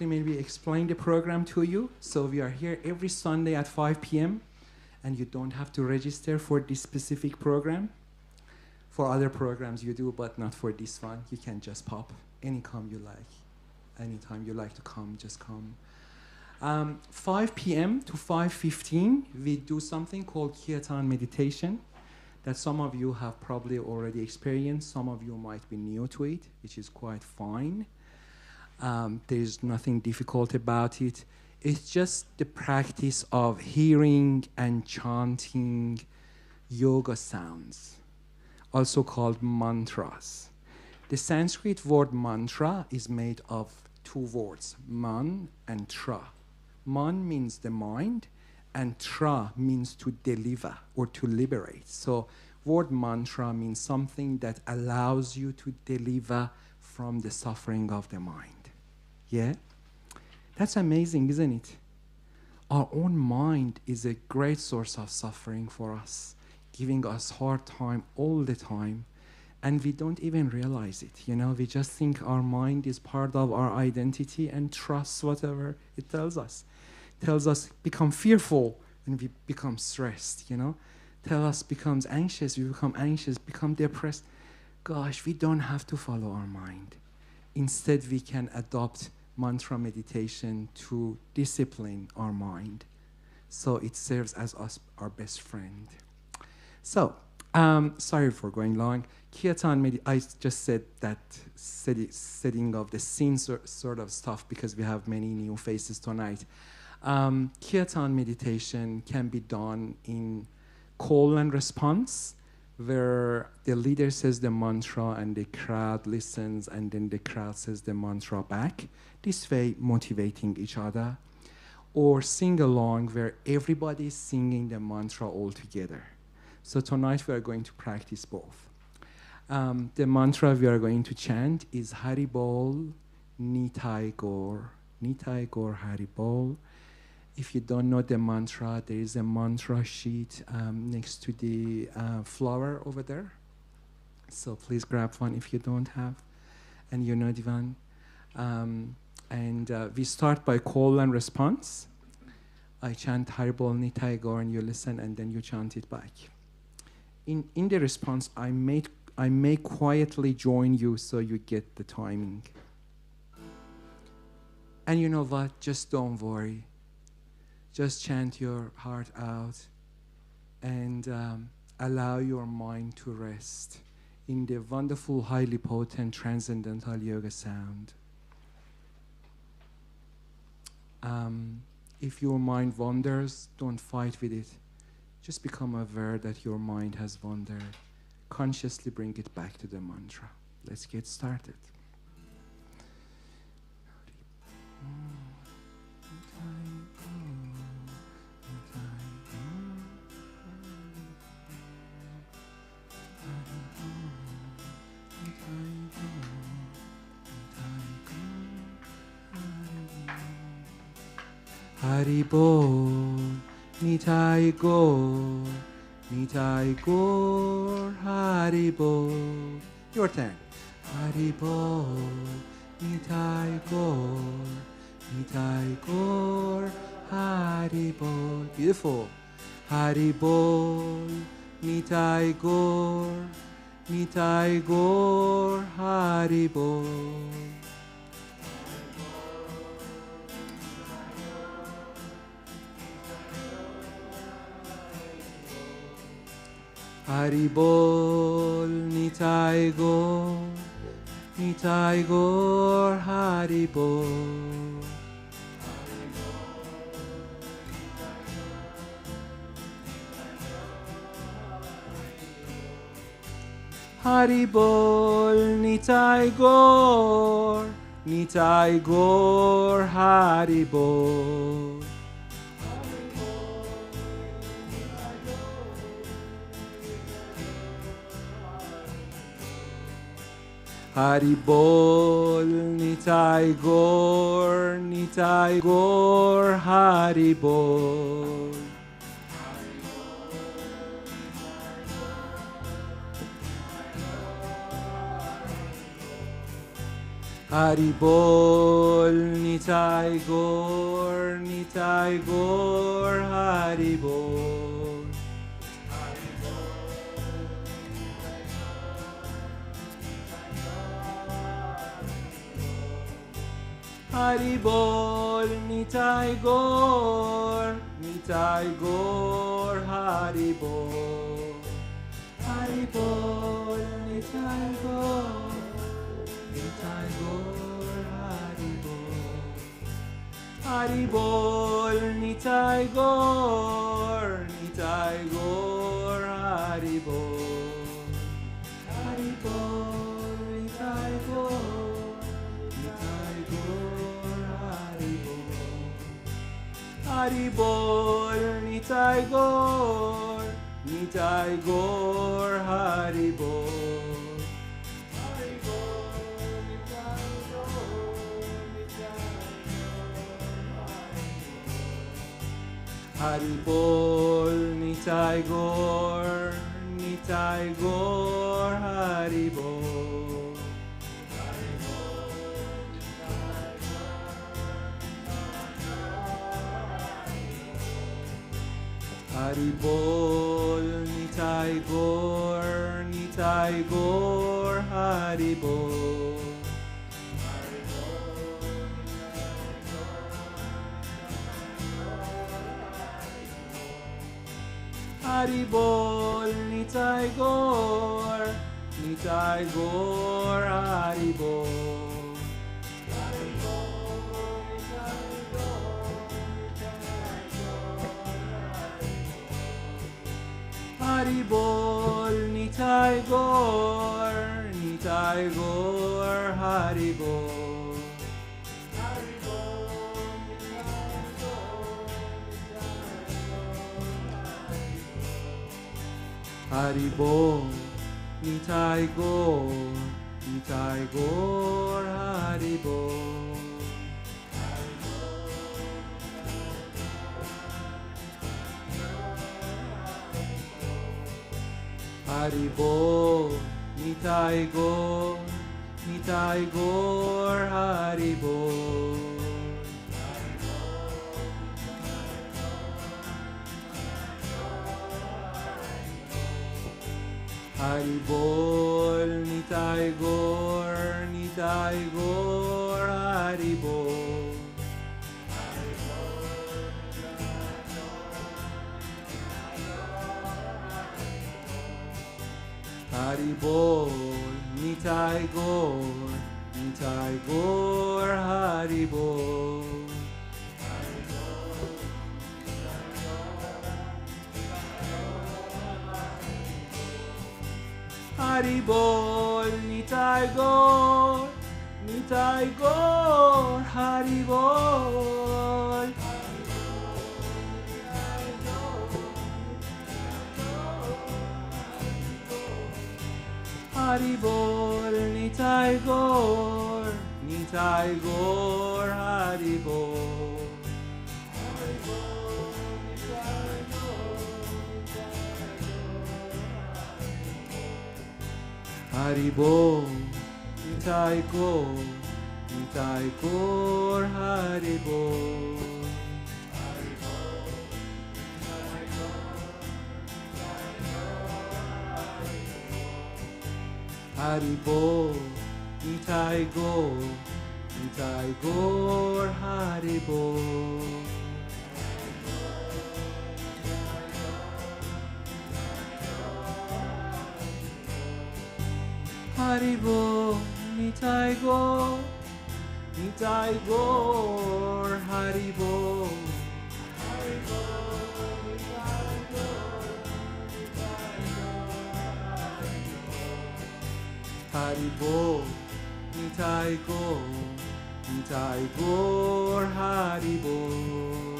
maybe explain the program to you. So we are here every Sunday at 5 p.m. and you don't have to register for this specific program. For other programs you do, but not for this one. You can just pop anytime you like. Anytime you like to come, just come. 5 p.m. to 5:15, we do something called kirtan meditation that some of you have probably already experienced. Some of you might be new to it, which is quite fine. There's nothing difficult about it. It's just the practice of hearing and chanting yoga sounds, also called mantras. The Sanskrit word mantra is made of two words, man and tra. Man means the mind, and tra means to deliver or to liberate. So word mantra means something that allows you to deliver from the suffering of the mind. Yeah? That's amazing, isn't it? Our own mind is a great source of suffering for us, giving us hard time all the time, and we don't even realize it. You know, we just think our mind is part of our identity and trust whatever it tells us. Tells us become fearful and we become stressed, you know. Tell us becomes anxious, we become anxious, become depressed. Gosh, we don't have to follow our mind. Instead, we can adopt mantra meditation to discipline our mind. So it serves as our best friend. So, sorry for going long. Kirtan, I just said that setting of the scene sort of stuff because we have many new faces tonight. Kirtan meditation can be done in call and response, where the leader says the mantra and the crowd listens and then the crowd says the mantra back, this way motivating each other. Or sing along, where everybody is singing the mantra all together. So tonight we are going to practice both. The mantra we are going to chant is Hari Bol, Nitai Gaur. Nitai Gaur Hari Bol. If you don't know the mantra, there is a mantra sheet next to the flower over there. So please grab one if you don't have, and you know the one. We start by call and response. I chant Hari Bol Nitai Gaur and you listen and then you chant it back. In the response, I may quietly join you so you get the timing. And you know what? Just don't worry. Just chant your heart out and allow your mind to rest in the wonderful, highly potent, transcendental yoga sound. If your mind wanders, don't fight with it. Just become aware that your mind has wandered. Consciously bring it back to the mantra. Let's get started. Hari Bol, Nitai Gaur, Nitai Gaur, Hari Bol. Your turn. Hari Bol, Nitai Gaur, Nitai Gaur, Hari Bol. Beautiful. Hari Bol, Nitai Gaur, Nitai Gaur, Hari Bol. Hari Bol, Nitai Gaur, Nitai Gaur, Hari Bol. Hari Bol, Nitai Gaur, Nitai Gaur, Hari Bol. Hari Bol, Nitai Gaur, Nitai Gaur, Hari Bol. Hari Bol, Nitai Gaur, Nitai Gaur, Hari Bol. Hari Bol, Nitai Gaur, Nitai Gaur, Hari Bol. Hari Bol, Nitai Gaur, Nitai Gaur, Hari Bol. Hari Bol, Nitai Gaur, Nitai Gaur, Hari Bol. Hari Bol, Nitai Gaur, Nitai Gaur, Hari Bol. Hari Bol, Nitai Gaur, Nitai Gaur, Hari Bol. Hari Bol, Nitai Gaur, Hari Bol, Nitai Gaur, Nitai Gaur, Hari Bol. Hari Bol, Nitai Gaur, Nitai Gaur, Hari Bol. Hari Bol, Nitai Gaur, Nitai Gaur, Hari Bol. Hari Bol, Nitai Gaur, Nitai Gaur, Hari Bol. Hari Bol, Nitai Gaur, Nitai Gaur, Hari Bol. Hari Bol, Nitai Gaur, Nitai Gaur, Hari Bol. Hari Bol, Nitai Gaur, Nitai Gaur, Hari Bol. Hari Bol, Nitai Gaur, Nitai Gaur, Hari Bol. Hari Bol, Nitai Gaur, Nitai Gaur, Hari Bol. Hari Bol, Nitai Gaur, Nitai Gaur, Hari Bol. Hari Bol, Nitai Gaur, Nitai Gaur, Hari Bol. Hari Bol, Nitai Gaur, Nitai Gaur, Hari Bol. Hari Bol, Nitai Gaur, Nitai Gaur, Hari Bol. Hari Bol, Nitai Gaur, Nitai Gaur, Hari Bol.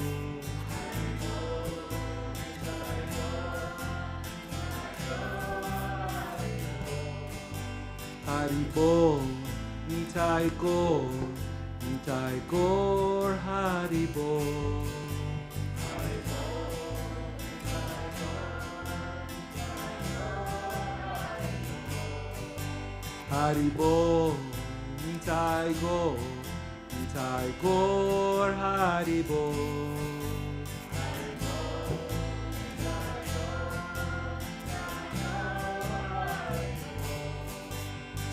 Hari Bol, Nitai Gaur, Nitai Gaur, Hari Bol. Hari Bol, Nitai Nitai Gaur, Nitai Gaur Hari Bol.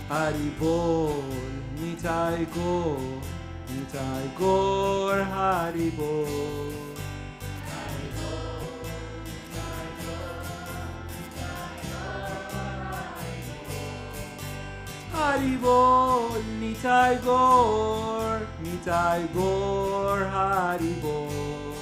Hari Bol, Nitai Gaur, Nitai Gaur Hari Bol. Hari Bol, Nitai Gaur, Nitai Gaur Hari Bol.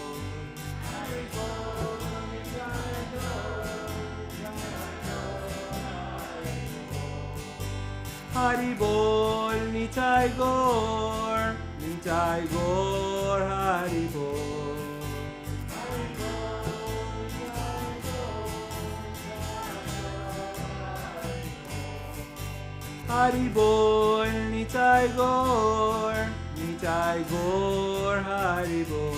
Hari Bol, Nitai Gaur, Nitai Gaur Hari Bol. Hari Bol, Nitai Gaur, Nitai Gaur Hari Bol.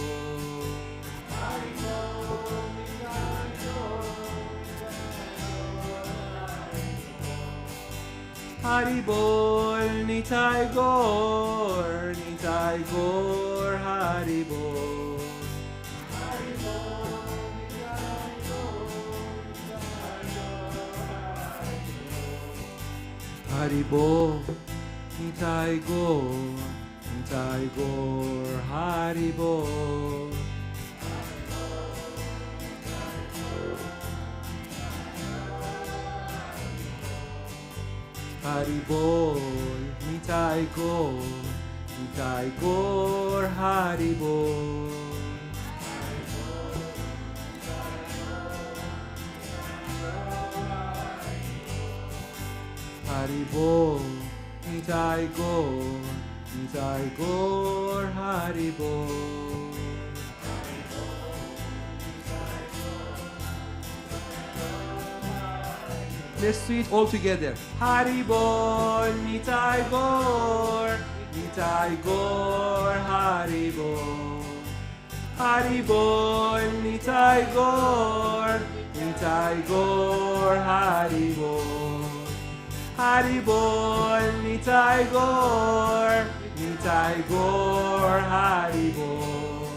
Hari Bol, Nitai Gaur, Nitai Gaur Hari Bol. Hari Bol, Nitai Gaur, Nitai Gaur Hari Bol. Hari Bol, Nitai Gaur, Nitai Gaur Hari Bol. Hari Bol, Nitai Gaur, Nitai Gaur Hari Bol. Let's do it all together. Hari Bol, Nitai Gaur, Nitai Gaur Hari Bol. Hari Bol, Nitai Gaur, Nitai Gaur Hari Bol. Hari Bol, Nitai Gaur, Nitai Gaur Hari Bol.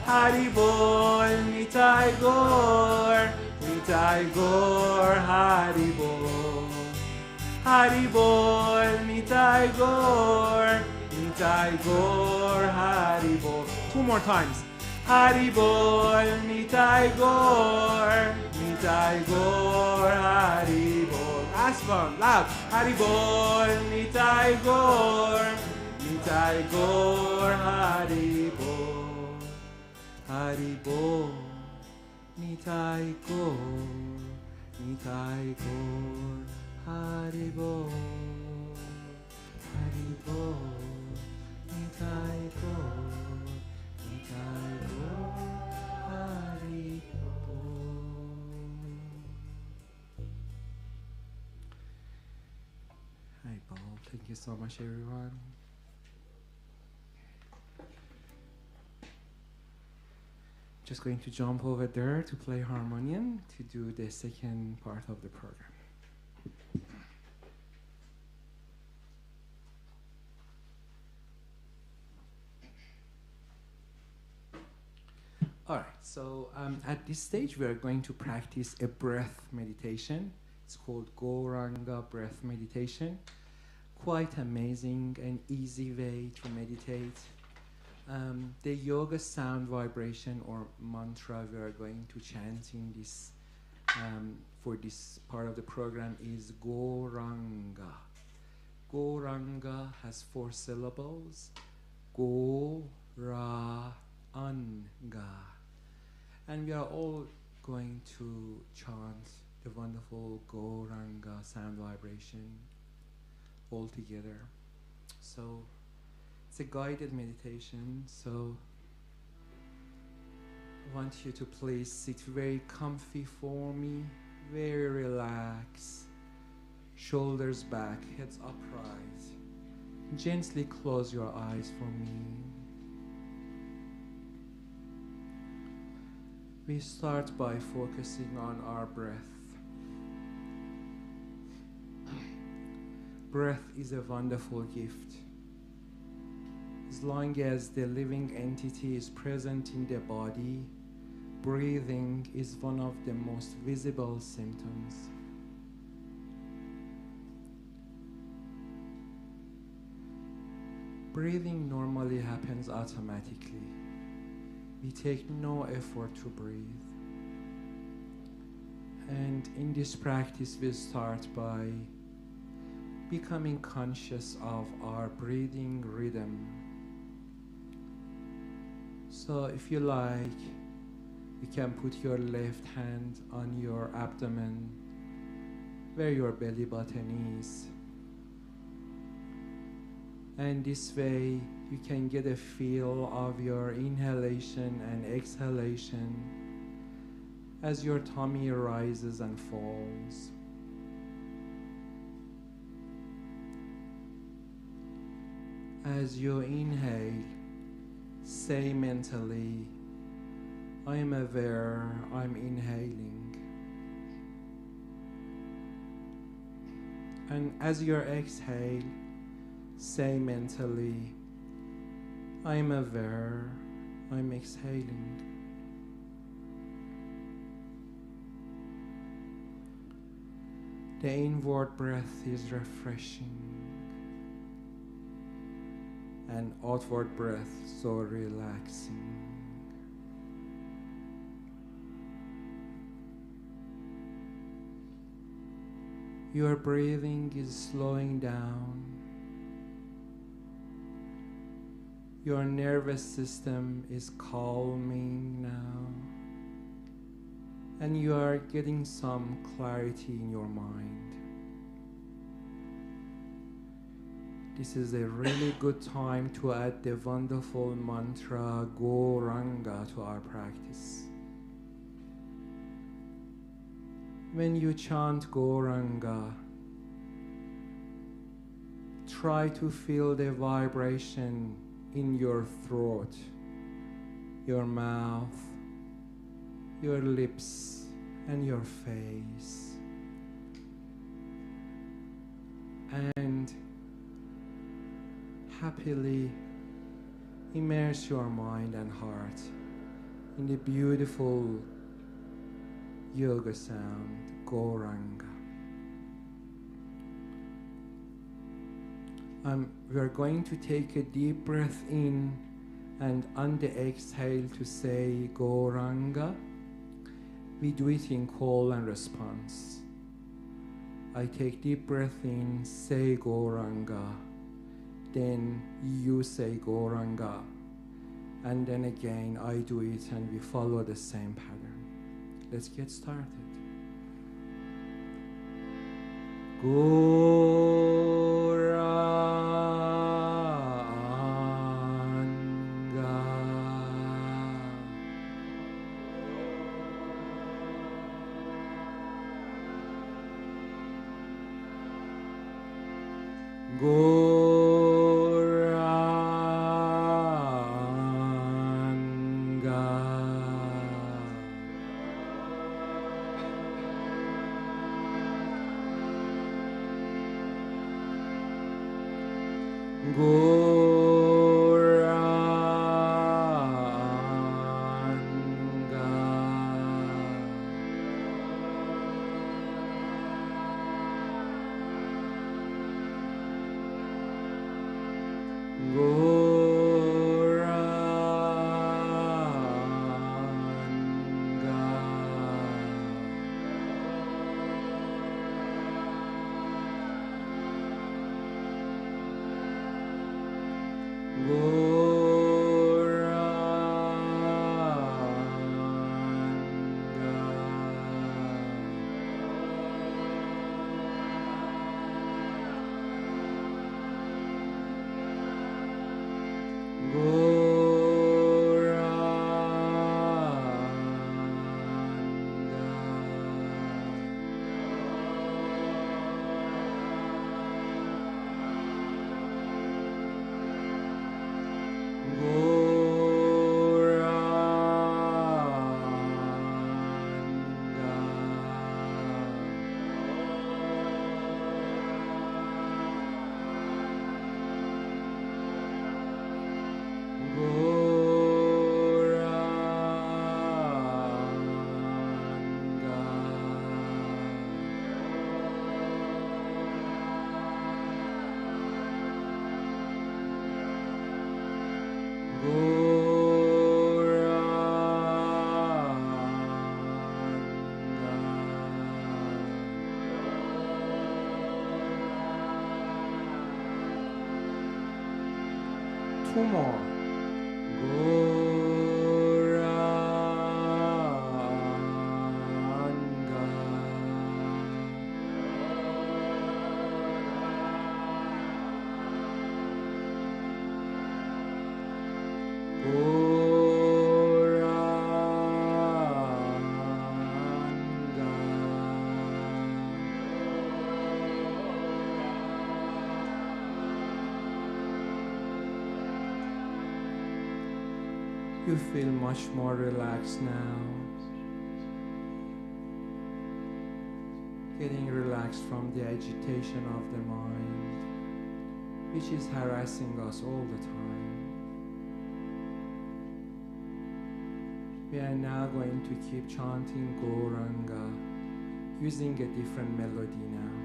Hari Bol, Nitai Gaur, Nitai Gaur Hari Bol. Hari Bol, Nitai Gaur, Nitai Gaur Hari Bol. Two more times. Hari Bol, Nitai Gaur, Nitai Gaur Hari Bol. Last one, loud. Hari Bol, Nitai Gaur, Nitai Gaur Hari Bol. Hari Bol, Nitai Gaur, Nitai Gaur Hari Bol. Hari Bol, Nitai Gaur, Nitai Gaur Hari Bol. Hi, Paul. Thank you so much, everyone. Just going to jump over there to play harmonium to do the second part of the program. All right, so at this stage we are going to practice a breath meditation. It's called Gauranga breath meditation. Quite amazing and easy way to meditate. The yoga sound vibration or mantra we are going to chant in this for this part of the program is Gauranga. Gauranga has 4 syllables. Go, ra, anga. And we are all going to chant the wonderful Gauranga sound vibration all together. So it's a guided meditation, so I want you to please sit very comfy for me, very relaxed, shoulders back, heads upright. Gently close your eyes for me. We start by focusing on our breath. Breath is a wonderful gift. as long as the living entity is present in the body, breathing is one of the most visible symptoms. Breathing normally happens automatically. We take no effort to breathe. And in this practice, we start by becoming conscious of our breathing rhythm. So if you like, you can put your left hand on your abdomen, where your belly button is. And this way, you can get a feel of your inhalation and exhalation as your tummy rises and falls. As you inhale, say mentally, I am aware I'm inhaling. And as you exhale, say mentally, I am aware I'm exhaling. The inward breath is refreshing, and outward breath so relaxing. Your breathing is slowing down. Your nervous system is calming now, and you are getting some clarity in your mind. This is a really good time to add the wonderful mantra Goranga to our practice. When you chant Goranga, try to feel the vibration in your throat, your mouth, your lips, and your face. And happily immerse your mind and heart in the beautiful yoga sound, Goranga. We're going to take a deep breath in, and on the exhale to say Goranga. We do it in call and response. I take deep breath in, say Goranga. Then you say Goranga. And then again I do it, and we follow the same pattern. Let's get started. Two more. You feel much more relaxed now. Getting relaxed from the agitation of the mind, which is harassing us all the time. We are now going to keep chanting Gauranga using a different melody now.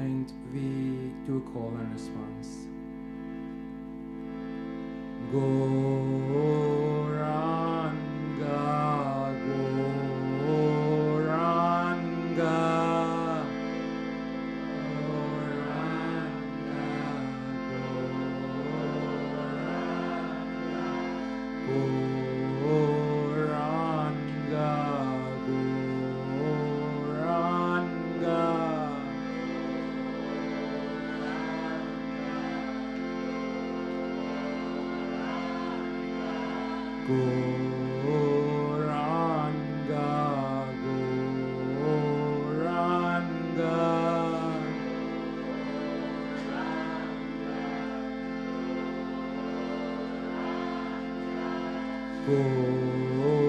And we do call and response. Gauranga, Gauranga, Gauranga, Gauranga,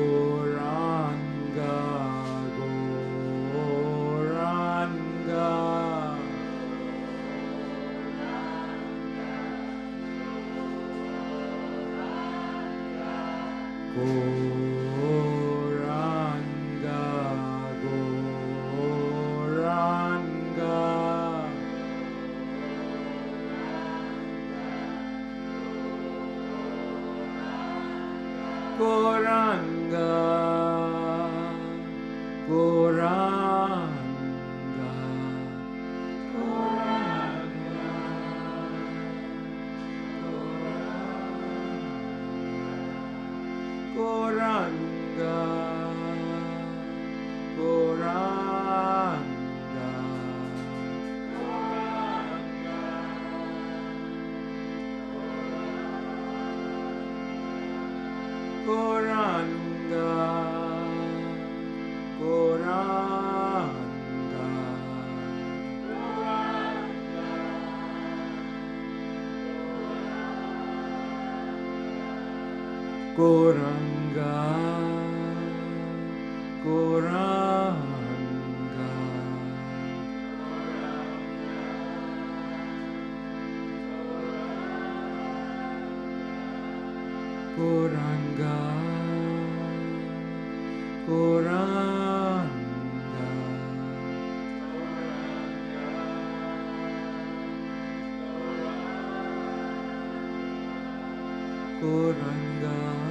Gauranga, Gauranga, Gauranga, Gauranga, Gauranga, Gauranga, Gauranga, Gauranga, Gauranga, Gauranga, Gauranga, Gauranga,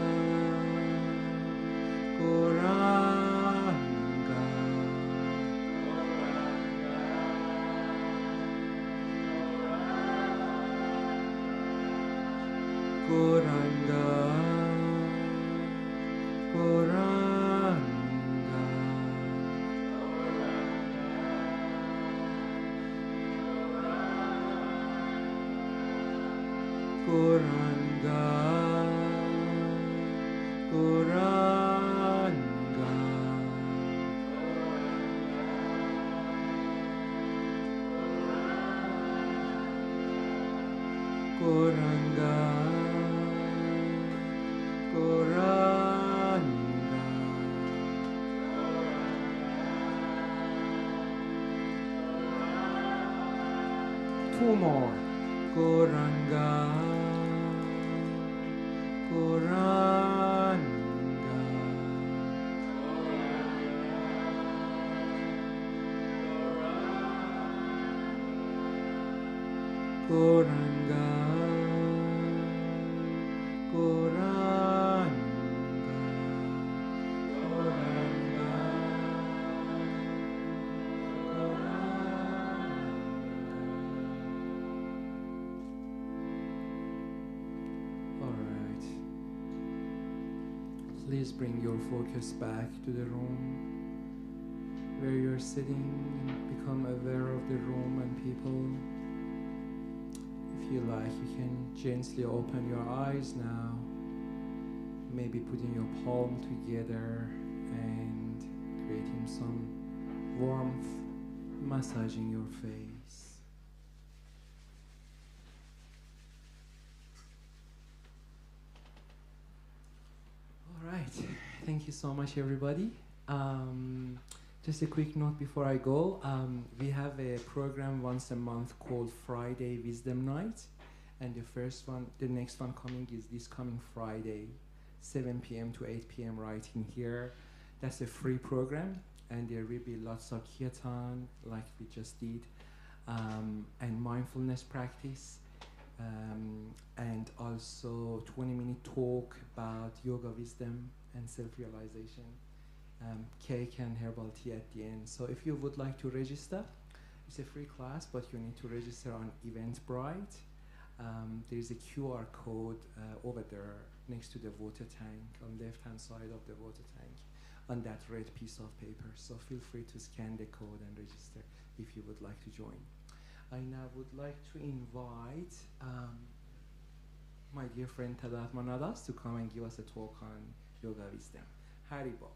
Gauranga, Gauranga, Gauranga, Gauranga. Two more. Gauranga, Gauranga, Gauranga, Gauranga, Gauranga. 2 please bring your focus back to the room where you're sitting. Become aware of the room and people. If you like, you can gently open your eyes now. Maybe putting your palm together and creating some warmth, massaging your face. All right, thank you so much, everybody. Just a quick note before I go. We have a program once a month called Friday Wisdom Night, and the next one coming is this coming Friday, 7 p.m. to 8 p.m. right in here. That's a free program, and there will be lots of kirtan, like we just did, and mindfulness practice, and also 20-minute talk about yoga wisdom and self-realization. Cake and herbal tea at the end. So if you would like to register, it's a free class, but you need to register on Eventbrite. There is a QR code over there next to the water tank, on the left-hand side of the water tank, on that red piece of paper. So feel free to scan the code and register if you would like to join. I now would like to invite my dear friend Tadat Manadas to come and give us a talk on yoga wisdom. Haribo.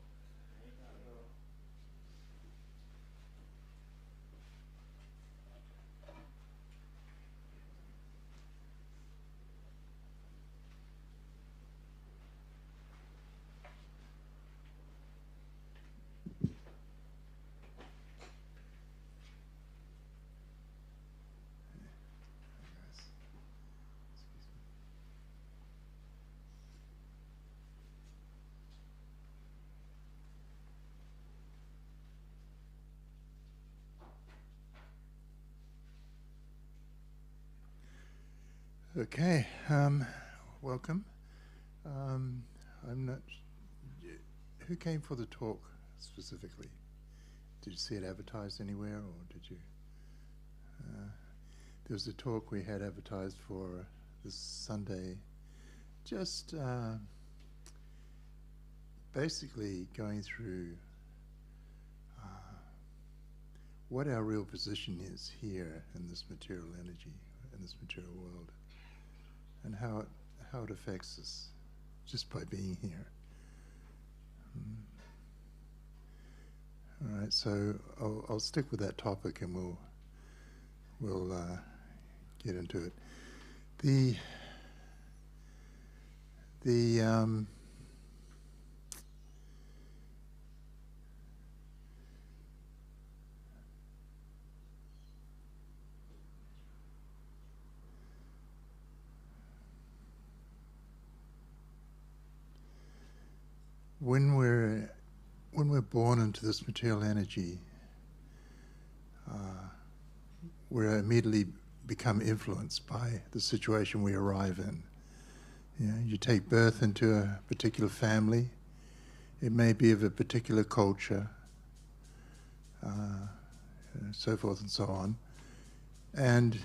Okay, welcome. I'm not. Who came for the talk specifically? Did you see it advertised anywhere, or did you? There was a talk we had advertised for this Sunday. Just basically going through what our real position is here in this material energy, in this material world, and how it affects us just by being here. All right, so I'll stick with that topic, and we'll get into it. When we're born into this material energy, we immediately become influenced by the situation we arrive in. You know, you take birth into a particular family. It may be of a particular culture, so forth and so on. And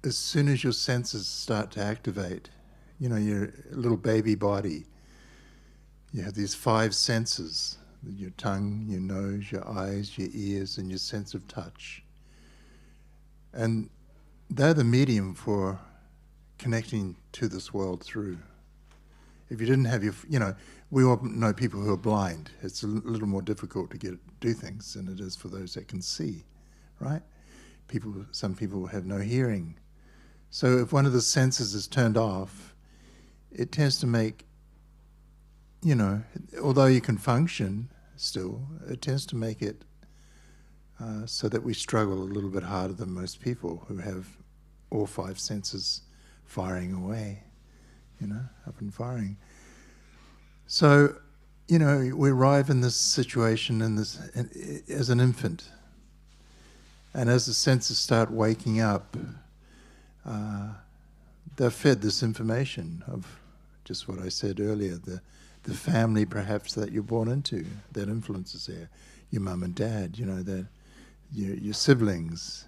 as soon as your senses start to activate, you know, your little baby body, you have these 5 senses: your tongue, your nose, your eyes, your ears, and your sense of touch. And they're the medium for connecting to this world through. If you didn't have your, you know, we all know people who are blind. It's a little more difficult to do things than it is for those that can see, right? Some people have no hearing. So if one of the senses is turned off, it tends to make, you know, although you can function still, it tends to make it so that we struggle a little bit harder than most people who have all 5 senses firing away, you know, up and firing. So, you know, we arrive in this situation as an infant. And as the senses start waking up, they're fed this information of just what I said earlier, the family perhaps that you're born into, that influences there, your mum and dad, you know, your siblings,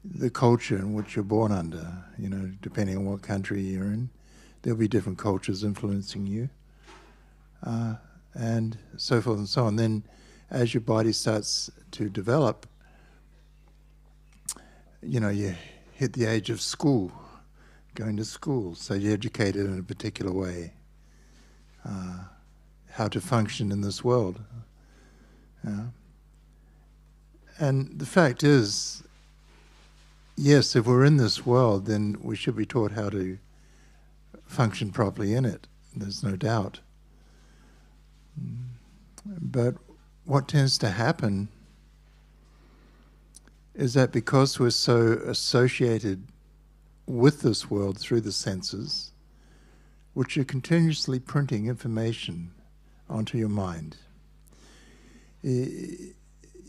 the culture in which you're born under, you know, depending on what country you're in. there'll be different cultures influencing you, and so forth and so on. Then as your body starts to develop, you know, you hit the age of school, going to school, so you're educated in a particular way, how to function in this world. And the fact is, yes, if we're in this world, then we should be taught how to function properly in it. There's no doubt. But what tends to happen is that because we're so associated with this world through the senses, which are continuously printing information onto your mind. You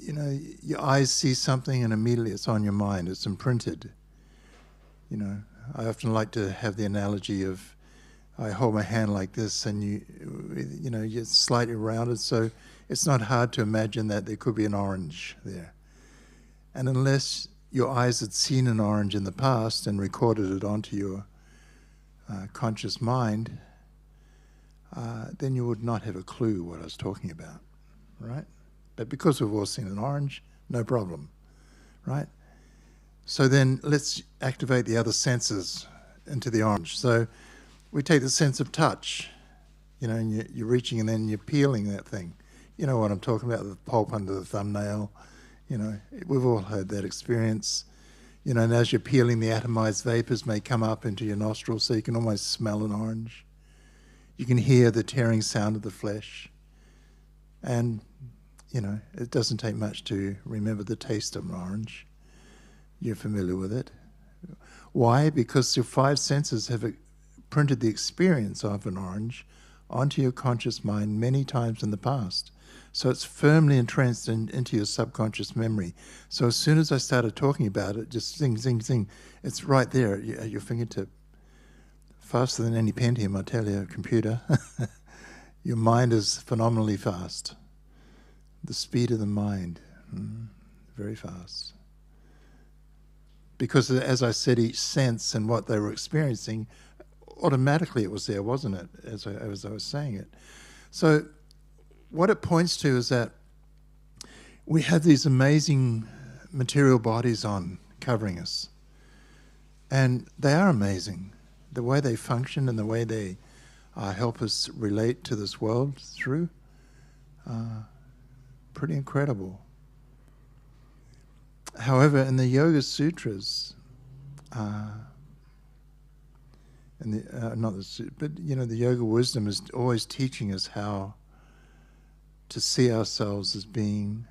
know, your eyes see something and immediately it's on your mind, it's imprinted. You know, I often like to have the analogy of I hold my hand like this and you know, you're slightly rounded, so it's not hard to imagine that there could be an orange there. And unless your eyes had seen an orange in the past and recorded it onto your conscious mind, then you would not have a clue what I was talking about, right? But because we've all seen an orange, no problem, right? So then let's activate the other senses into the orange. So we take the sense of touch, you know, and you're reaching and then you're peeling that thing. You know what I'm talking about, the pulp under the thumbnail. You know, we've all had that experience. You know, and as you're peeling, the atomized vapors may come up into your nostrils, so you can almost smell an orange. You can hear the tearing sound of the flesh. And, you know, it doesn't take much to remember the taste of an orange. You're familiar with it. Why? Because your five senses have printed the experience of an orange onto your conscious mind many times in the past. So it's firmly entrenched into your subconscious memory. So as soon as I started talking about it, just zing, zing, zing, it's right there at your fingertip. Faster than any Pentium, I tell you, computer. Your mind is phenomenally fast. The speed of the mind, very fast. Because as I said, each sense and what they were experiencing, automatically it was there, wasn't it, as I was saying it. So what it points to is that we have these amazing material bodies on, covering us. And they are amazing. The way they function and the way they help us relate to this world through, pretty incredible. However, in the Yoga Sutras, but you know, the Yoga wisdom is always teaching us how to see ourselves as being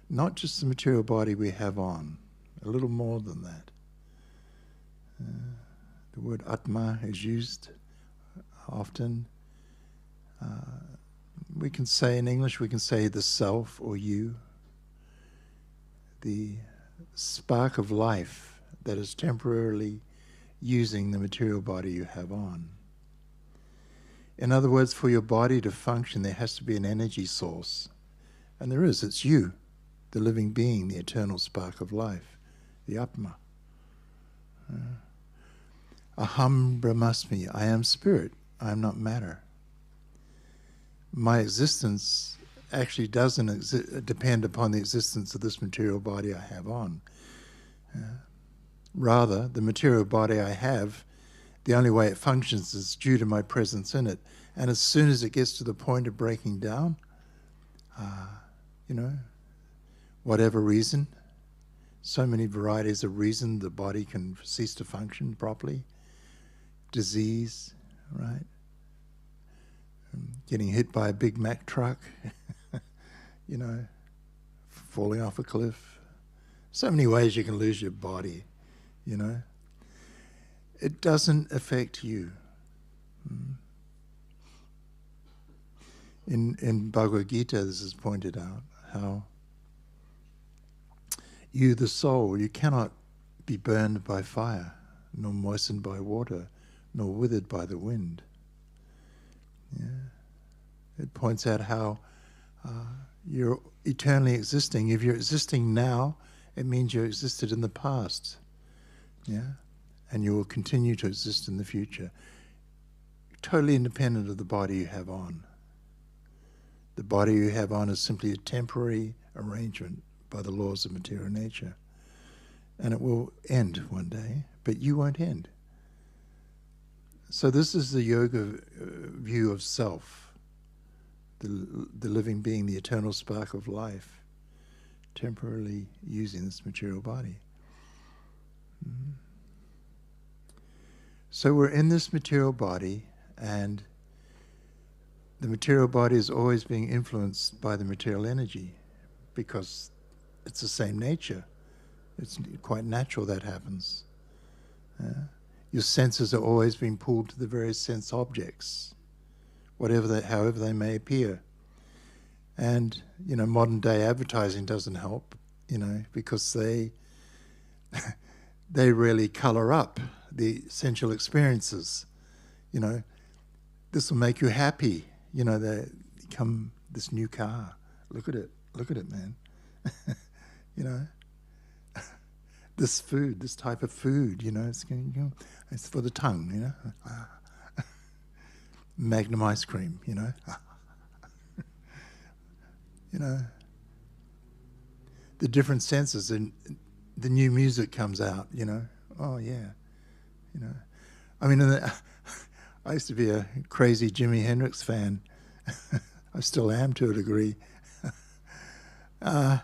not just the material body we have on, a little more than that. The word Atma is used often. We can say in English, we can say the self or you, the spark of life that is temporarily using the material body you have on. In other words, for your body to function, there has to be an energy source. And there is, it's you, the living being, the eternal spark of life, the Atma. Aham Brahmasmi, I am spirit, I am not matter. My existence actually doesn't depend upon the existence of this material body I have on. Rather, the material body I have, the only way it functions is due to my presence in it. And as soon as it gets to the point of breaking down, you know, whatever reason, so many varieties of reason the body can cease to function properly. Disease, right? Getting hit by a Big Mac truck, you know, falling off a cliff. So many ways you can lose your body, you know. It doesn't affect you. In Bhagavad Gita, this is pointed out, how you, the soul, you cannot be burned by fire, nor moistened by water, nor withered by the wind. Yeah. It points out how you're eternally existing. If you're existing now, it means you existed in the past. Yeah. and you will continue to exist in the future, totally independent of the body you have on. The body you have on is simply a temporary arrangement by the laws of material nature. And it will end one day, but you won't end. So this is the yoga view of self, the living being, the eternal spark of life, temporarily using this material body. Mm-hmm. So we're in this material body, and the material body is always being influenced by the material energy because it's the same nature. It's quite natural that happens. Your senses are always being pulled to the various sense objects, however they may appear. And, modern day advertising doesn't help, because they really colour up the essential experiences. This will make you happy. They come this new car. Look at it, man. This food, this type of food, it's for the tongue, Magnum ice cream, the different senses, and the new music comes out, oh yeah, I mean, I used to be a crazy Jimi Hendrix fan. I still am to a degree. But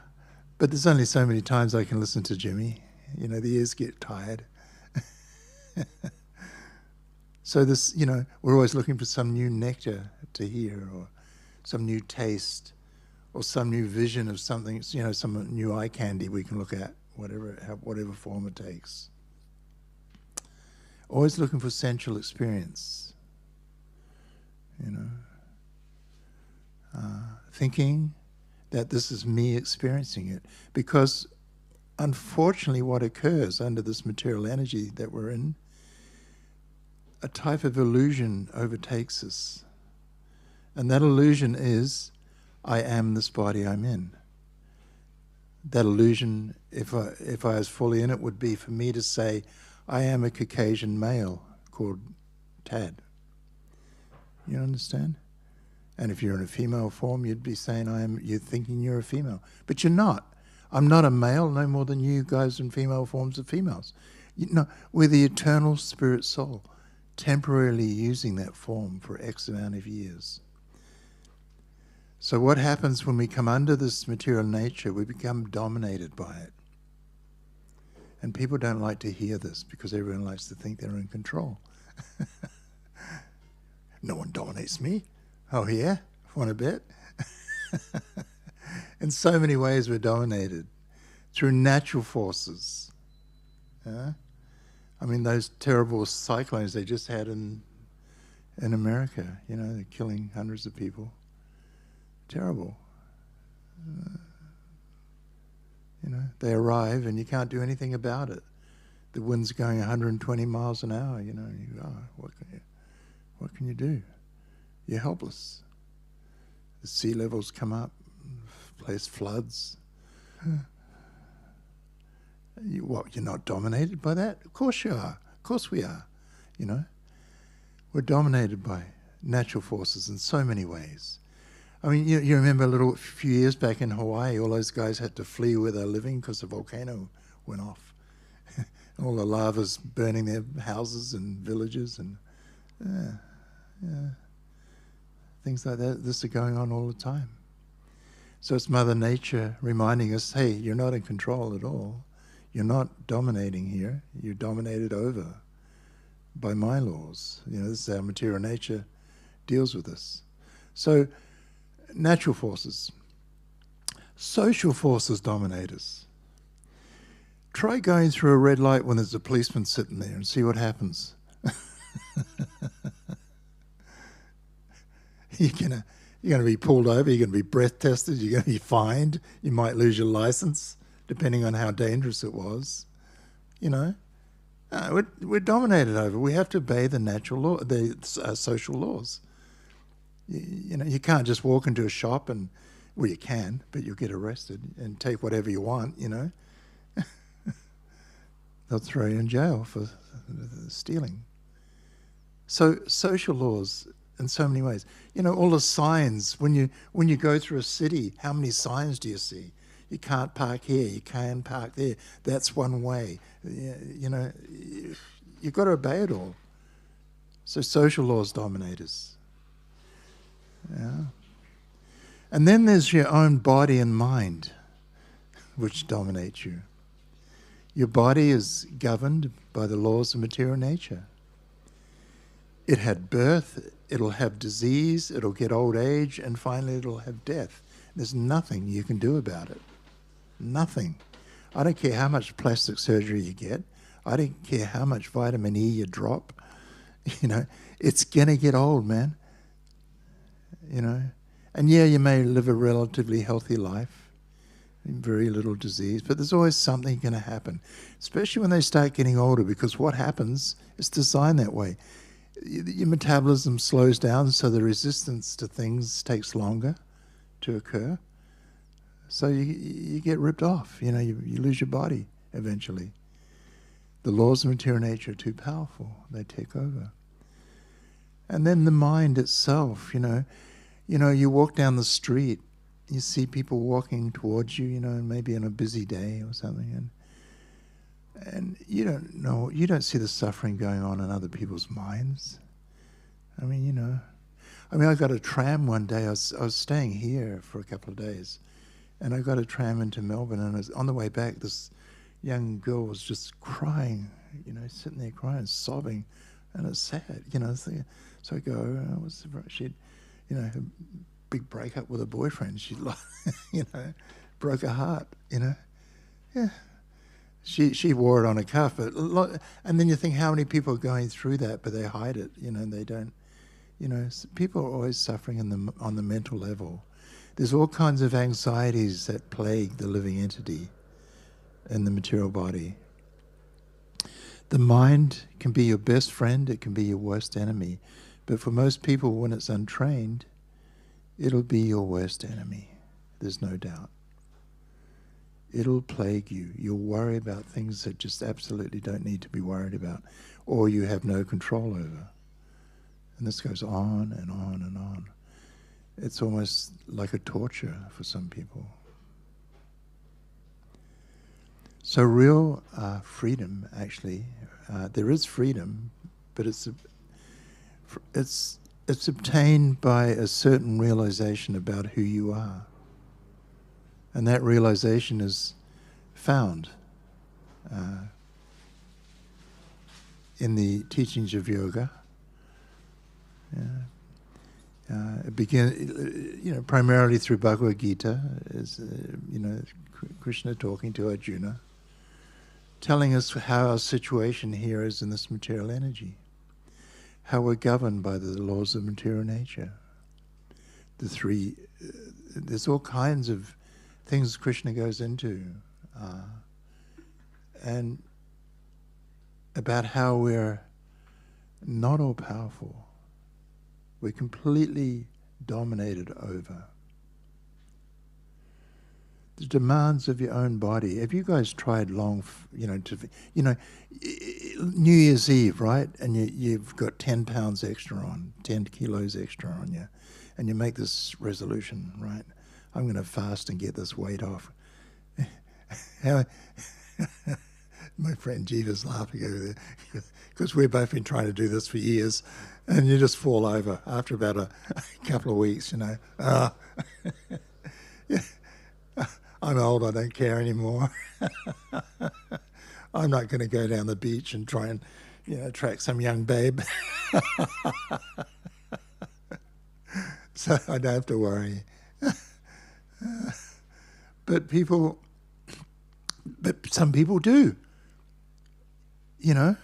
there's only so many times I can listen to Jimmy. The ears get tired. So this, we're always looking for some new nectar to hear, or some new taste, or some new vision of something, some new eye candy we can look at, whatever form it takes. Always looking for sensual experience, thinking that this is me experiencing it. Because unfortunately what occurs under this material energy that we're in, a type of illusion overtakes us. And that illusion is, I am this body I'm in. That illusion, if I was fully in it, would be for me to say, I am a Caucasian male called Tad. You understand? And if you're in a female form, you'd be saying you're thinking you're a female. But you're not. I'm not a male no more than you guys in female forms of females. We're the eternal spirit soul, temporarily using that form for X amount of years. So what happens when we come under this material nature, we become dominated by it. And people don't like to hear this because everyone likes to think they're in control. No one dominates me. Oh yeah? Want a bet? In so many ways we're dominated. Through natural forces. I mean, those terrible cyclones they just had in America, they're killing hundreds of people. Terrible. They arrive and you can't do anything about it. The wind's going 120 miles an hour, you go, what can you do? You're helpless. The sea levels come up, the place floods. You're not dominated by that? Of course you are. Of course we are. We're dominated by natural forces in so many ways. I mean, you remember a few years back in Hawaii, all those guys had to flee where they're living because the volcano went off. All the lava's burning their houses and villages, and things like that. This is going on all the time. So it's Mother Nature reminding us, hey, you're not in control at all. You're not dominating here. You're dominated over by my laws. This is how material nature deals with us. So natural forces. Social forces dominate us. Try going through a red light when there's a policeman sitting there and see what happens. You're gonna be pulled over, you're gonna be breath tested, you're gonna be fined, you might lose your license, depending on how dangerous it was. We're dominated over. We have to obey the natural law, the social laws. You can't just walk into a shop and, well, you can, but you'll get arrested and take whatever you want, they'll throw you in jail for stealing. So social laws in so many ways. You know, all the signs, when you go through a city, how many signs do you see? You can't park here, you can park there, that's one way. You know, you've got to obey it all. So social laws dominate us. Yeah. And then there's your own body and mind, which dominate you. Your body is governed by the laws of material nature. It had birth, it'll have disease, it'll get old age, and finally it'll have death. There's nothing you can do about it. Nothing. I don't care how much plastic surgery you get. I don't care how much vitamin E you drop. You know, it's going to get old, man. You know. And yeah, you may live a relatively healthy life, very little disease, but there's always something going to happen, especially when they start getting older, because what happens is designed that way. Your metabolism slows down, so the resistance to things takes longer to occur. So you get ripped off, you know, you lose your body eventually. The laws of material nature are too powerful, they take over. And then the mind itself, you know, you walk down the street, you see people walking towards you, you know, maybe on a busy day or something, and you don't see the suffering going on in other people's minds. I mean, you know, I got a tram one day. I was staying here for a couple of days, and I got a tram into Melbourne, and on the way back, this young girl was just crying, you know, sitting there crying, sobbing, and it's sad, you know. So I go, she'd, you know, a big breakup with her boyfriend. She, you know, broke her heart, you know. Yeah. She wore it on a cuff, but and then you think how many people are going through that, but they hide it, you know, and they don't, you know, people are always suffering on the mental level. There's all kinds of anxieties that plague the living entity in the material body. The mind can be your best friend, it can be your worst enemy, but for most people, when it's untrained, it'll be your worst enemy, there's no doubt. It'll plague you. You'll worry about things that just absolutely don't need to be worried about, or you have no control over. And this goes on and on and on. It's almost like a torture for some people. So real freedom, actually, there is freedom, but it's obtained by a certain realization about who you are. And that realization is found in the teachings of yoga. It begins, you know, primarily through Bhagavad Gita, is you know, Krishna talking to Arjuna, telling us how our situation here is in this material energy, how we're governed by the laws of material nature. There's all kinds of things Krishna goes into, and about how we're not all powerful. We're completely dominated over. The demands of your own body. Have you guys tried New Year's Eve, right? And you've got 10 pounds extra on, 10 kilos extra on you, and you make this resolution, right? I'm going to fast and get this weight off. My friend Jiva's laughing over there because we've both been trying to do this for years, and you just fall over after about a couple of weeks, you know. Yeah, I'm old, I don't care anymore. I'm not going to go down the beach and try and, you know, attract some young babe. So I don't have to worry. But some people do. You know,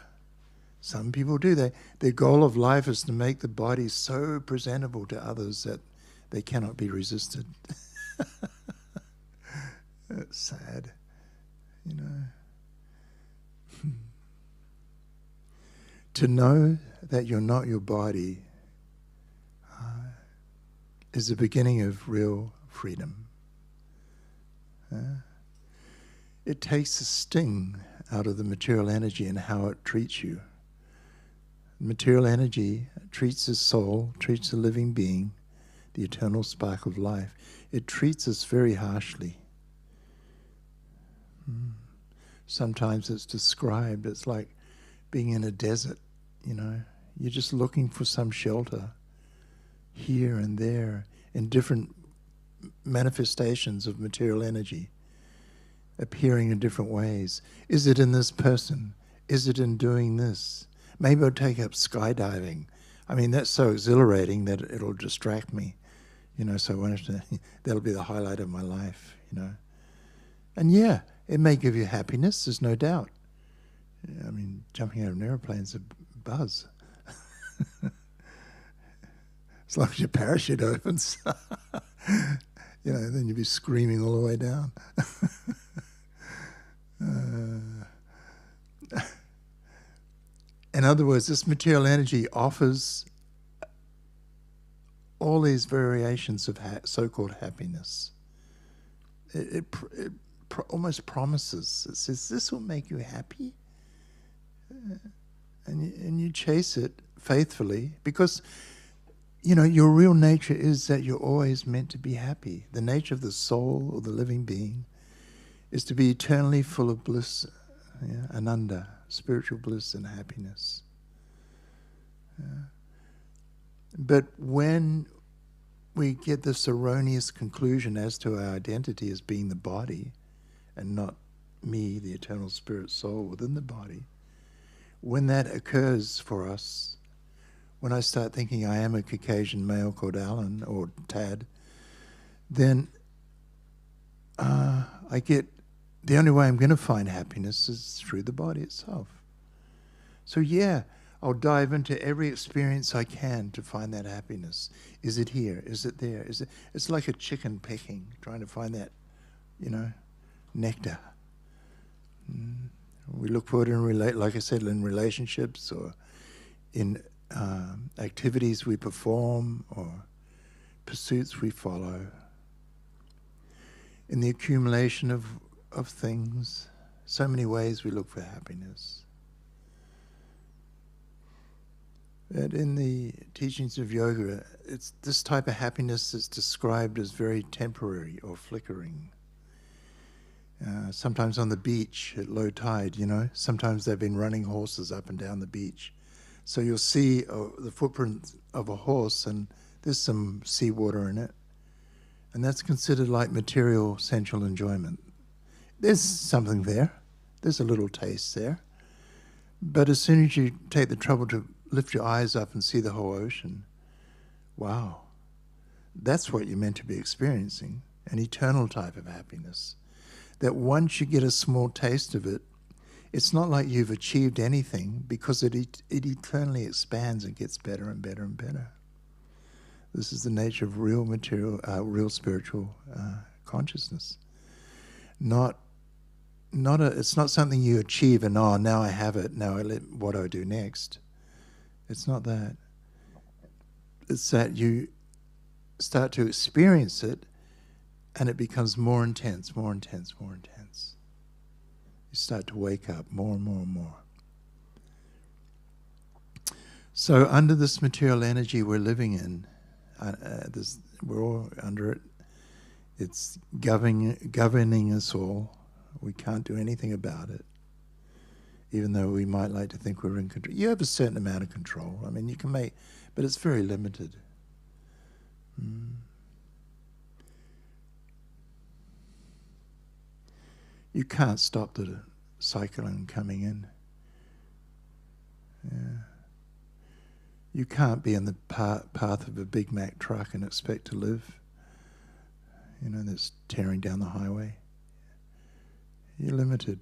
some people do. Their goal of life is to make the body so presentable to others that they cannot be resisted. It's sad, you know. To know that you're not your body is the beginning of real freedom. it takes the sting out of the material energy and how it treats you. Material energy treats the soul, treats the living being, the eternal spark of life. It treats us very harshly. Sometimes it's described, it's like being in a desert, you know. You're just looking for some shelter here and there in different manifestations of material energy, appearing in different ways. Is it in this person? Is it in doing this? Maybe I'll take up skydiving. I mean, that's so exhilarating that it'll distract me, you know, so that'll be the highlight of my life, you know. And yeah, it may give you happiness, there's no doubt. I mean, jumping out of an airplane's a buzz. As long as your parachute opens, you know, then you'll be screaming all the way down. In other words, this material energy offers all these variations of so-called happiness. It almost promises. It says, this will make you happy. And you chase it faithfully because, you know, your real nature is that you're always meant to be happy. The nature of the soul or the living being is to be eternally full of bliss, ananda, spiritual bliss and happiness. But when we get this erroneous conclusion as to our identity as being the body and not me, the eternal spirit soul within the body, when that occurs for us, when I start thinking I am a Caucasian male called Alan or Tad, then I get, the only way I'm going to find happiness is through the body itself. So yeah, I'll dive into every experience I can to find that happiness. Is it here? Is it there? Is it? It's like a chicken pecking, trying to find that, you know, nectar. We look for it in like I said, in relationships or in activities we perform or pursuits we follow. In the accumulation of things, so many ways we look for happiness. But in the teachings of yoga, it's this type of happiness is described as very temporary or flickering. Sometimes on the beach at low tide, you know, sometimes they've been running horses up and down the beach. So you'll see the footprint of a horse and there's some seawater in it. And that's considered like material sensual enjoyment. There's something there. There's a little taste there. But as soon as you take the trouble to lift your eyes up and see the whole ocean, wow, that's what you're meant to be experiencing, an eternal type of happiness. That once you get a small taste of it, it's not like you've achieved anything because it eternally expands and gets better and better and better. This is the nature of real material, real spiritual consciousness. It's not something you achieve and now I have it, now what do I do next? It's not that. It's that you start to experience it and it becomes more intense, more intense, more intense. You start to wake up more and more and more. So under this material energy we're living in, we're all under it. It's governing us all. We can't do anything about it, even though we might like to think we're in control. You have a certain amount of control. I mean, you can make, but it's very limited. You can't stop the cyclone coming in. Yeah. You can't be in the path of a Big Mac truck and expect to live, you know, that's tearing down the highway. You're limited.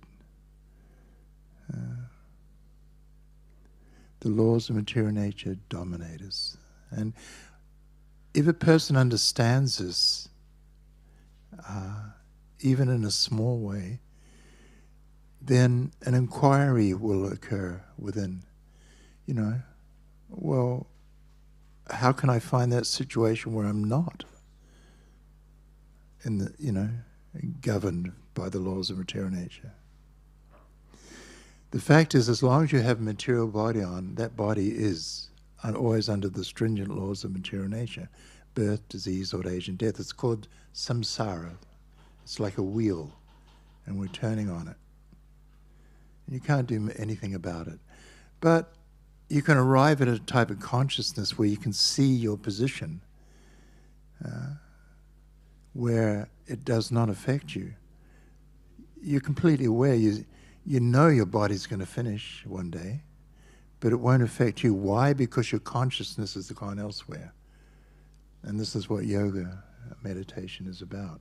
The laws of material nature dominate us. And if a person understands this, even in a small way, then an inquiry will occur within, you know, well, how can I find that situation where I'm not in the, you know, governed by the laws of material nature. The fact is, as long as you have a material body on, that body is always under the stringent laws of material nature. Birth, disease, old age, and death. It's called samsara. It's like a wheel, and we're turning on it. You can't do anything about it. But you can arrive at a type of consciousness where you can see your position, where it does not affect you. You're completely aware. You know your body's going to finish one day, but it won't affect you. Why? Because your consciousness has gone elsewhere. And this is what yoga meditation is about.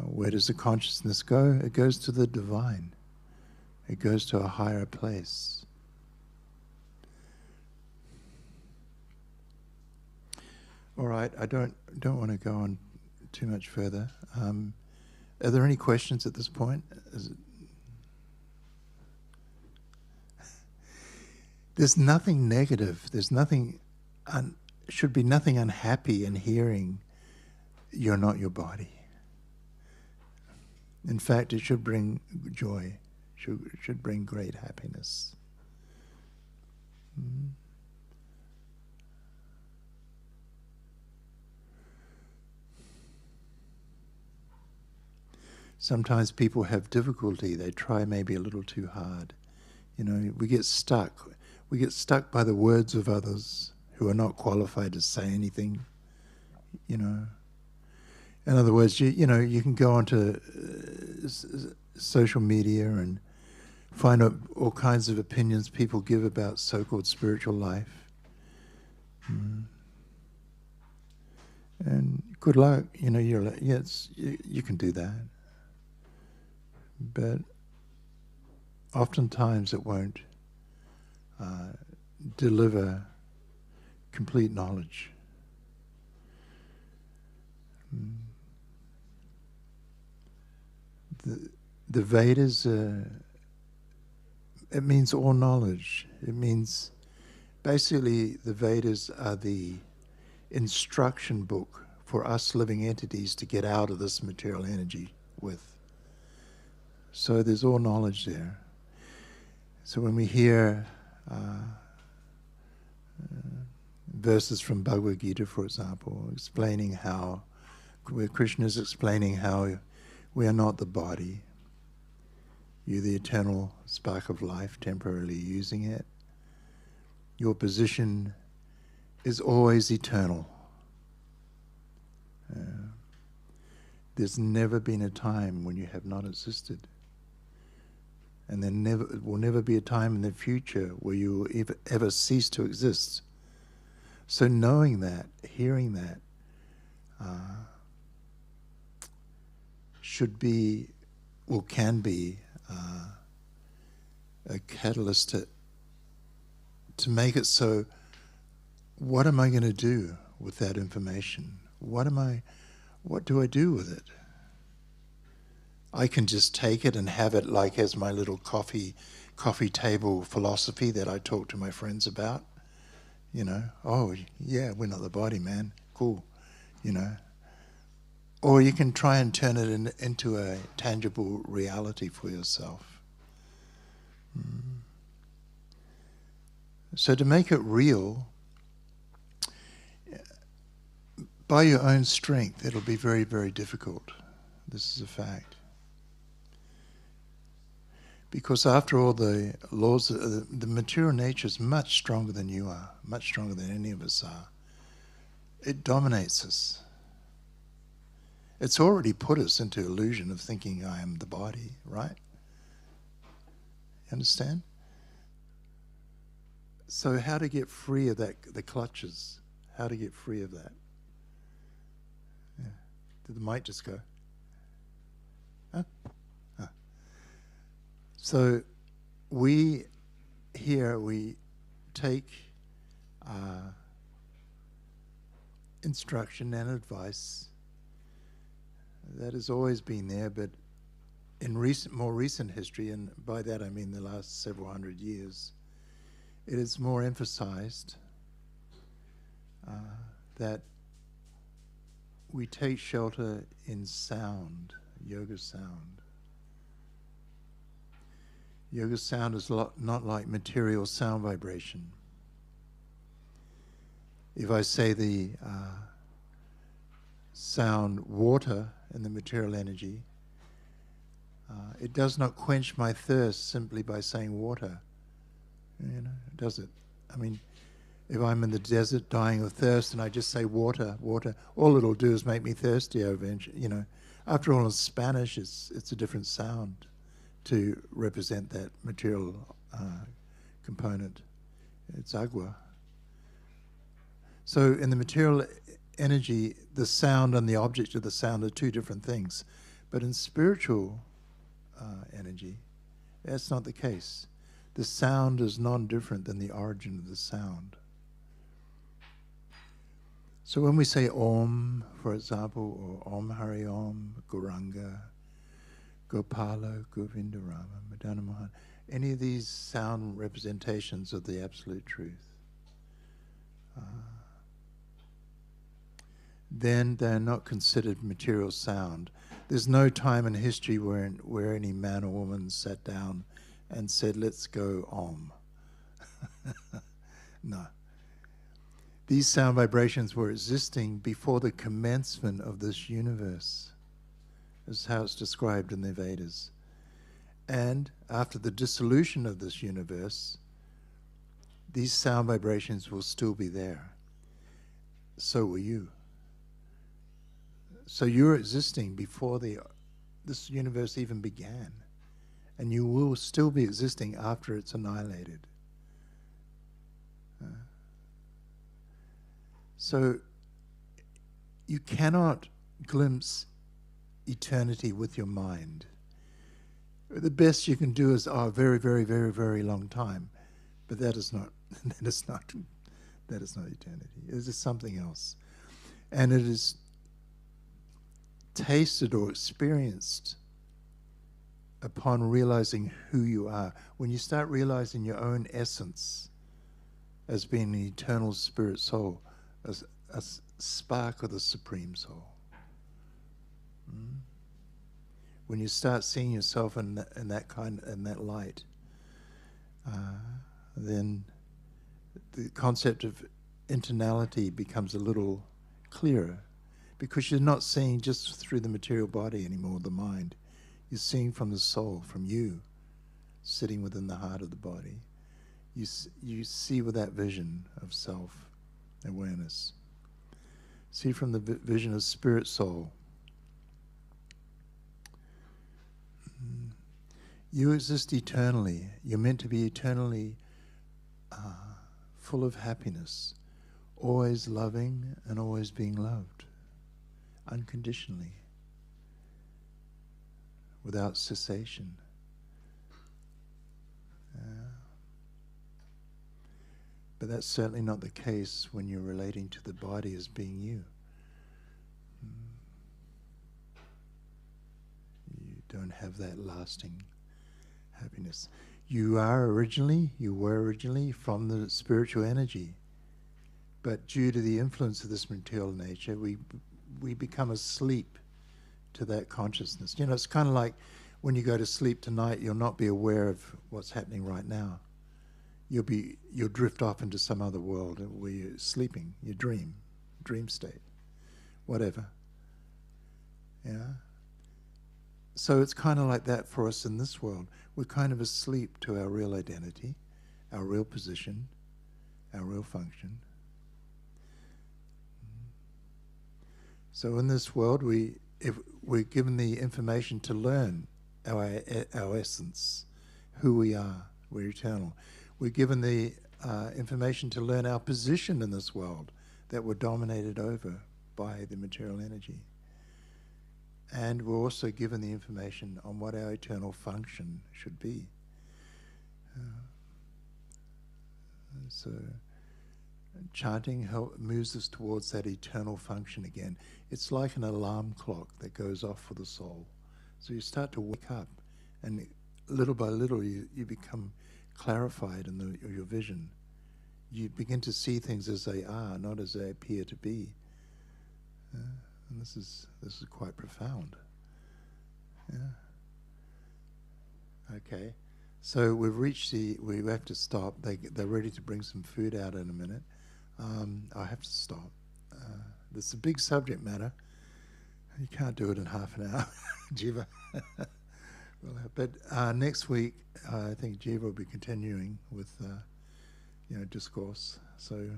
Where does the consciousness go? It goes to the divine. It goes to a higher place. All right, I don't want to go on too much further. Are there any questions at this point? There's nothing negative. There's nothing. Should be nothing unhappy in hearing you're not your body. In fact, it should bring joy. Should bring great happiness. Sometimes people have difficulty. They try maybe a little too hard. You know, we get stuck. We get stuck by the words of others who are not qualified to say anything. You know. In other words, you know, you can go onto social media and find out all kinds of opinions people give about so-called spiritual life. And good luck. You know, you're like, yes, you can do that. But oftentimes it won't deliver complete knowledge. The Vedas, it means all knowledge. It means, basically, the Vedas are the instruction book for us living entities to get out of this material energy with. So there's all knowledge there. So when we hear verses from Bhagavad Gita, for example, explaining how, where Krishna is explaining how we are not the body, you're the eternal spark of life, temporarily using it. Your position is always eternal. There's never been a time when you have not existed. And there will never be a time in the future where you will ever cease to exist. So knowing that, hearing that, should be, or can be, a catalyst to make it so, what am I going to do with that information? What do I do with it? I can just take it and have it like as my little coffee table philosophy that I talk to my friends about. You know, oh yeah, we're not the body, man. Cool, you know. Or you can try and turn it into a tangible reality for yourself. So to make it real, by your own strength, it'll be very, very difficult. This is a fact. Because after all, the laws, the material nature is much stronger than you are, much stronger than any of us are. It dominates us. It's already put us into illusion of thinking I am the body, right? You understand? So how to get free of that, the clutches, how to get free of that? Yeah. Did the mic just go? Huh? Huh. So we take instruction and advice that has always been there, but in more recent history, and by that I mean the last several hundred years, it is more emphasized that we take shelter in sound, yoga sound. Yoga sound is not like material sound vibration. If I say the sound water in the material energy, it does not quench my thirst simply by saying water. You know, does it? I mean, if I'm in the desert dying of thirst and I just say water, water, all it'll do is make me thirsty eventually. You know, after all, in Spanish, it's a different sound to represent that material component. It's agua. So in the material energy, the sound and the object of the sound are two different things. But in spiritual energy, that's not the case. The sound is non-different than the origin of the sound. So when we say Om, for example, or Om Hari Om, Gauranga, Gopala, Govinda Rama, Madana Mohan, any of these sound representations of the absolute truth, then they're not considered material sound. There's no time in history where any man or woman sat down and said, let's go Om. No. These sound vibrations were existing before the commencement of this universe. This is how it's described in the Vedas. And after the dissolution of this universe, these sound vibrations will still be there. So will you. So you're existing before this universe even began. And you will still be existing after it's annihilated. So you cannot glimpse eternity with your mind. The best you can do is a very, very, very, very long time, but that is not eternity. It is something else, and it is tasted or experienced upon realizing who you are. When you start realizing your own essence as being an eternal spirit soul, as a spark of the Supreme Soul. When you start seeing yourself in that light, then the concept of internality becomes a little clearer, because you're not seeing just through the material body anymore, the mind. You're seeing from the soul, from you, sitting within the heart of the body. You see with that vision of self-awareness. See from the vision of spirit soul. You exist eternally. You're meant to be eternally full of happiness, always loving and always being loved, unconditionally, without cessation. But that's certainly not the case when you're relating to the body as being you. You don't have that lasting happiness. You were originally from the spiritual energy, but due to the influence of this material nature, we become asleep to that consciousness. You know, it's kind of like when you go to sleep tonight, you'll not be aware of what's happening right now. You'll drift off into some other world where you're sleeping, your dream state, whatever. Yeah. So it's kind of like that for us in this world. We're kind of asleep to our real identity, our real position, our real function. So in this world, if we're given the information to learn our essence, who we are, we're eternal. We're given the information to learn our position in this world, that we're dominated over by the material energy. And we're also given the information on what our eternal function should be. So chanting moves us towards that eternal function again. It's like an alarm clock that goes off for the soul. So you start to wake up, and little by little you become clarified in your vision. You begin to see things as they are, not as they appear to be. And this is quite profound. Yeah. Okay. So we've reached we have to stop. They're ready to bring some food out in a minute. I have to stop. This is a big subject matter. You can't do it in half an hour, Jiva. But next week, I think Jiva will be continuing with, discourse. So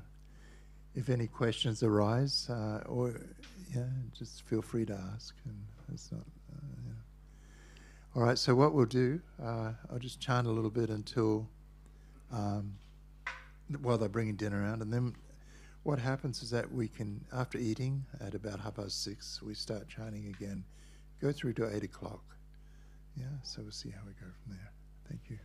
if any questions arise, just feel free to ask. And it's not, All right. So what we'll do, I'll just chant a little bit until while they're bringing dinner out, and then what happens is that we can, after eating at about 6:30, we start chanting again, go through to 8 o'clock. Yeah, so we'll see how we go from there. Thank you.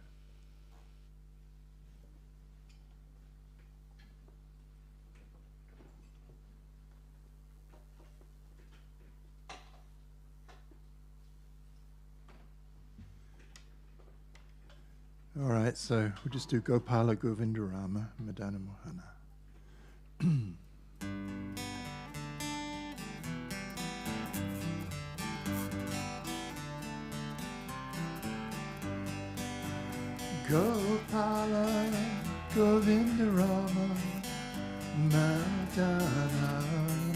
All right, so we'll just do Gopala Govindarama Madana Mohana. Gopala Govindarama Madana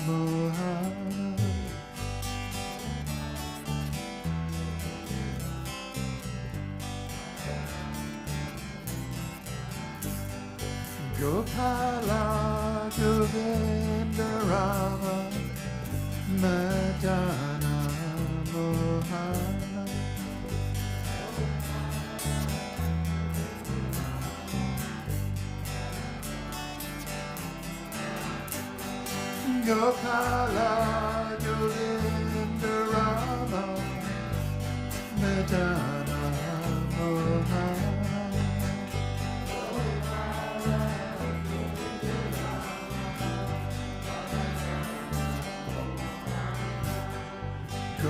Mohana. Gopala Govindarama Madana Mohana. Gopala Govindarama Madana Mohana. Gopala Govindarama Madana Mohana.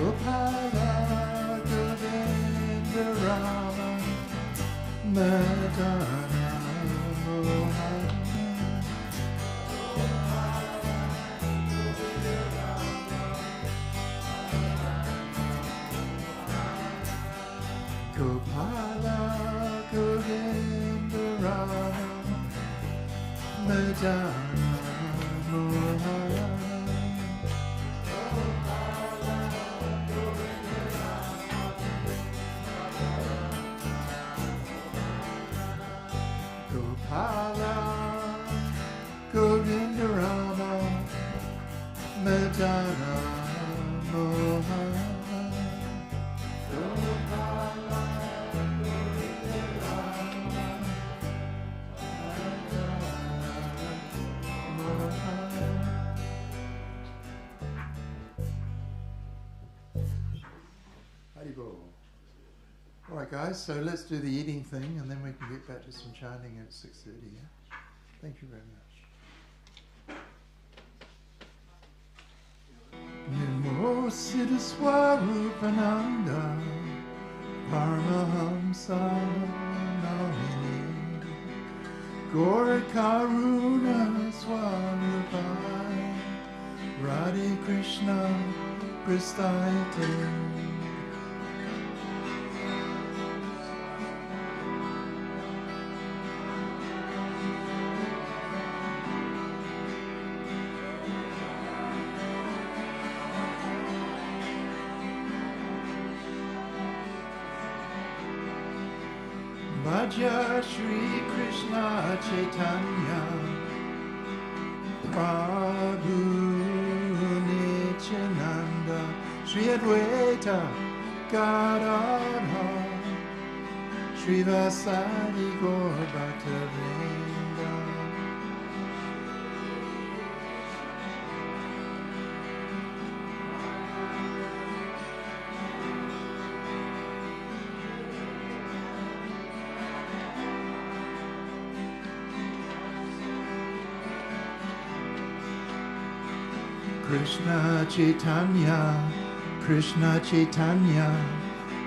Gopala Govindarama Madana Mohana. Gopala Govindarama Madana Mohana. Gopala Govindarama Madana Mohana. Haribo. All right, guys, so let's do the eating thing, and then we can get back to some chanting at 6:30, yeah? Thank you very much. Namo Siddha Swarupananda Paramahamsa Namini Gaura Karuna Swarupai Radhe Krishna Pristayate. Bhaja Shri Krishna Chaitanya Prabhu Nityananda Shri Advaita Gadadhar Shri Vasadi Gaur Bhaktavrinda. Krishna Chaitanya, Krishna Chaitanya,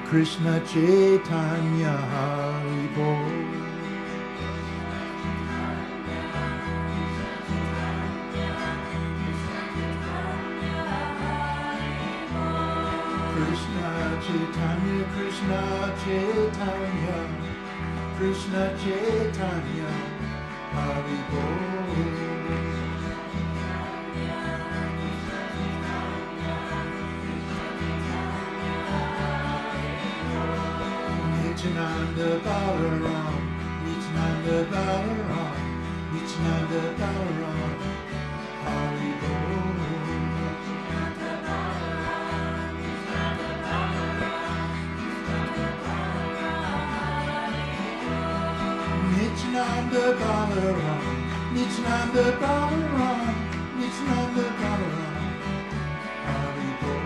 Krishna Chaitanya Haribo. Krishna Chaitanya, Krishna Chaitanya, Krishna Chaitanya, Hari Bol. Nityananda Balaram, Nityananda Balaram, Nityananda Balaram, Hari Bol. Nityananda Balaram, Nityananda Balaram, Nityananda Balaram, Hari Bol.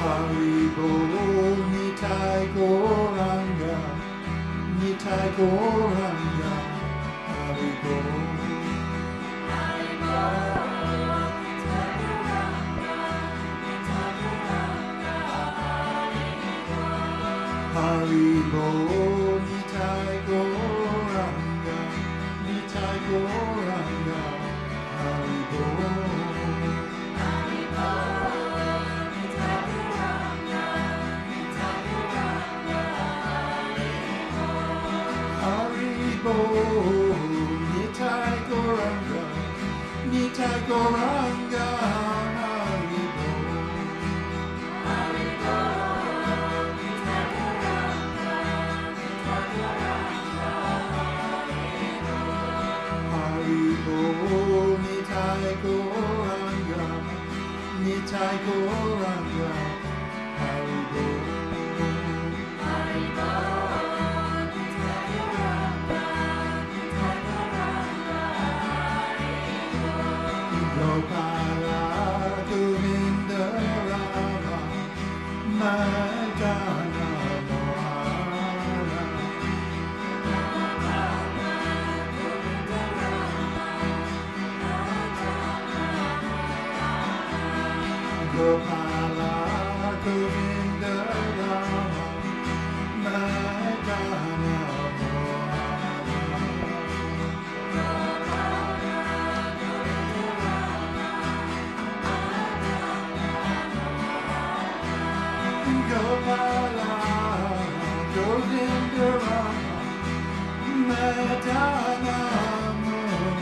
Hari Bol, Nitai Gauranga, Nitai Gauranga, Hari Bol. Hari Bol, Nitai Gauranga, Nitai Gauranga, Hari Bol. Hari Bol, Nitai Gauranga, Nitai Gauranga, Hari Bol. Hari Bol, Nitai Gauranga, Nitai Gauranga, Hari Bol. Gokula Govinda Rama, Madana Mohana. Gokula Govinda Rama, Madana Mohana. Gopala, Govinda Rama, Madana Mohana.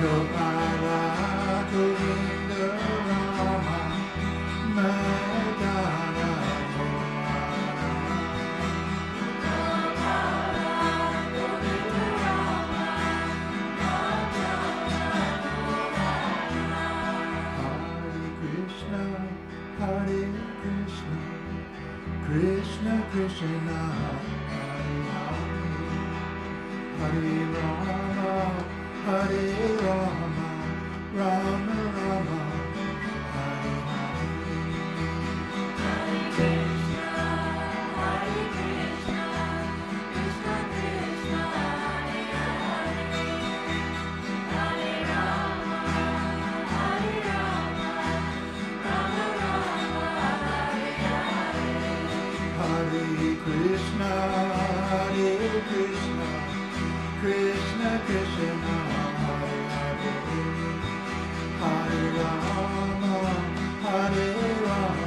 Gopala, Govinda Rama, Madana Hare Krishna, Krishna Krishna, Hare Hare, Hare Rama, Hare Rama, Rama Rama, Hare Hare. Hare Krishna, Hare Krishna, Krishna Krishna, Hare Hare, Hare Rama, Hare Rama,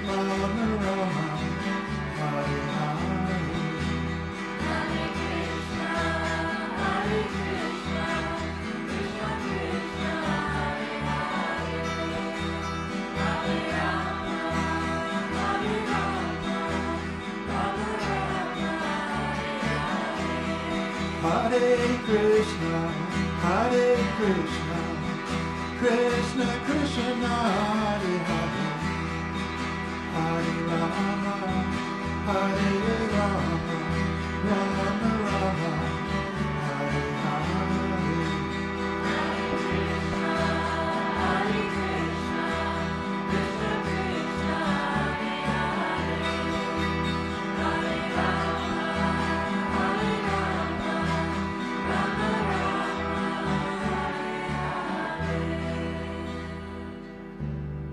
Rama Rama, Hare Hare. Hare Krishna, Hare Krishna, Krishna Krishna, Hare Hare, Hare Rama, Hare Rama, Rama Rama, Hare Hare. Hare Krishna, Hare Krishna, Krishna Krishna, Hare Hare, Hare Rama, Hare Rama, Rama Rama, Hare Hare. Hare Krishna, Hare Krishna, Krishna Krishna, Hare Hare, Hare Rama, Hare Rama, Rama Rama, Hare Hare. Hare Krishna, Hare Krishna, Krishna Krishna, Hare Hare, Hare Rama, Hare Rama, Rama Rama, Hare Hare.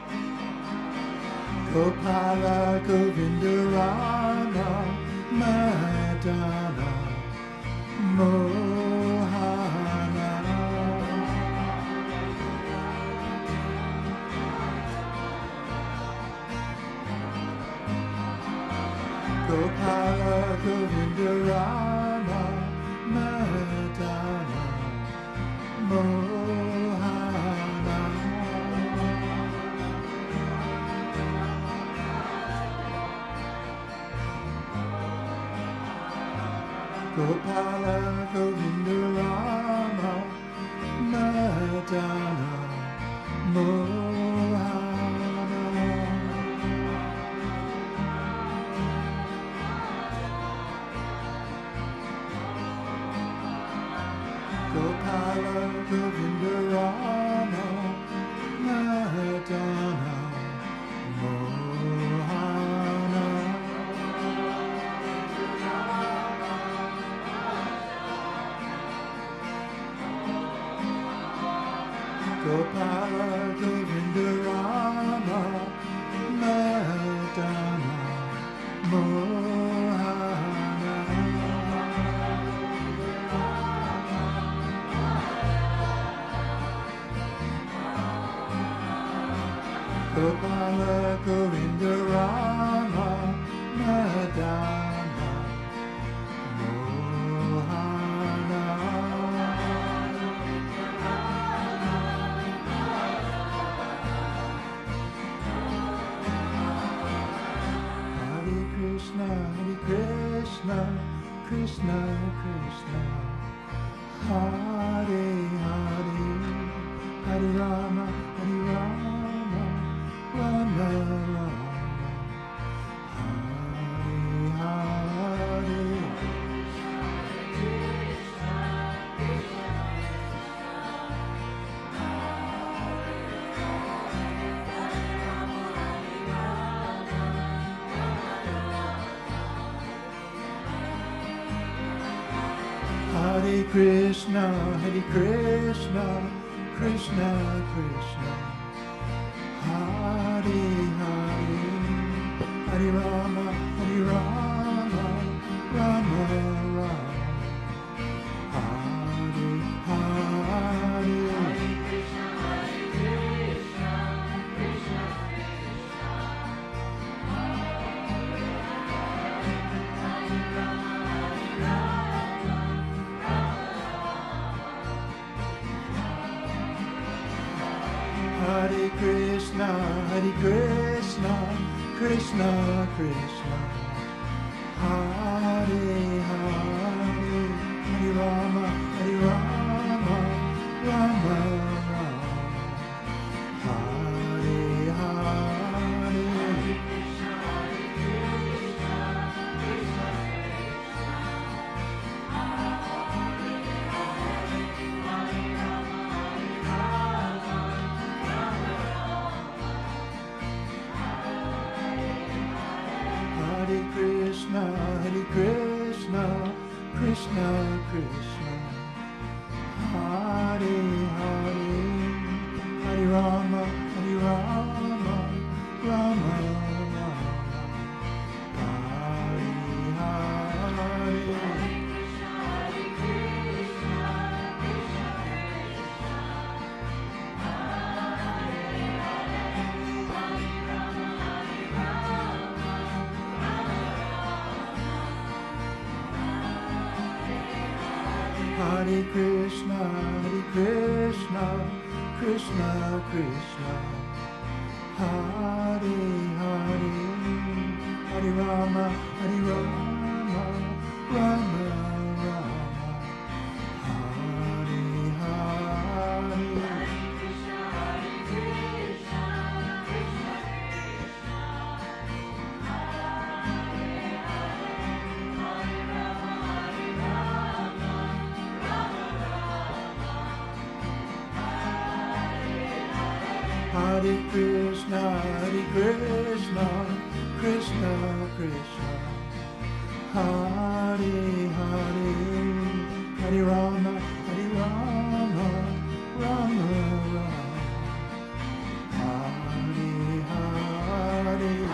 Gopala Govinda Rama Madana Mohana Gopala Govinda Rama Madana Mohana Gopala Govinda Rama Madana Mohana Gopala Govinda Rama Madana Mohana Gopala Govinda Rama Madana Mohana Gopala Govinda Rama Madana Mohana Hare Krishna, Krishna Krishna, Hare Hare, Hare Rama, Rama Rama, Hare Hare. Hare Krishna, Krishna Krishna, Hare Hare, Hare Rama, Rama Rama, Hare Hare. Hare Krishna, Krishna Krishna, Hare Hare, Hare Rama, Rama Rama, Hare Hare. Hare Krishna, Krishna Krishna, Hare Hare, Hare Rama, Rama Rama, Hare Hare. Hare Krishna, Krishna Krishna, Hare Hare, Hare Rama, Rama Rama, Hare Hare. Hare Krishna, Krishna Krishna, Hare Hare, Hare Rama, Rama Rama, Hare Hare.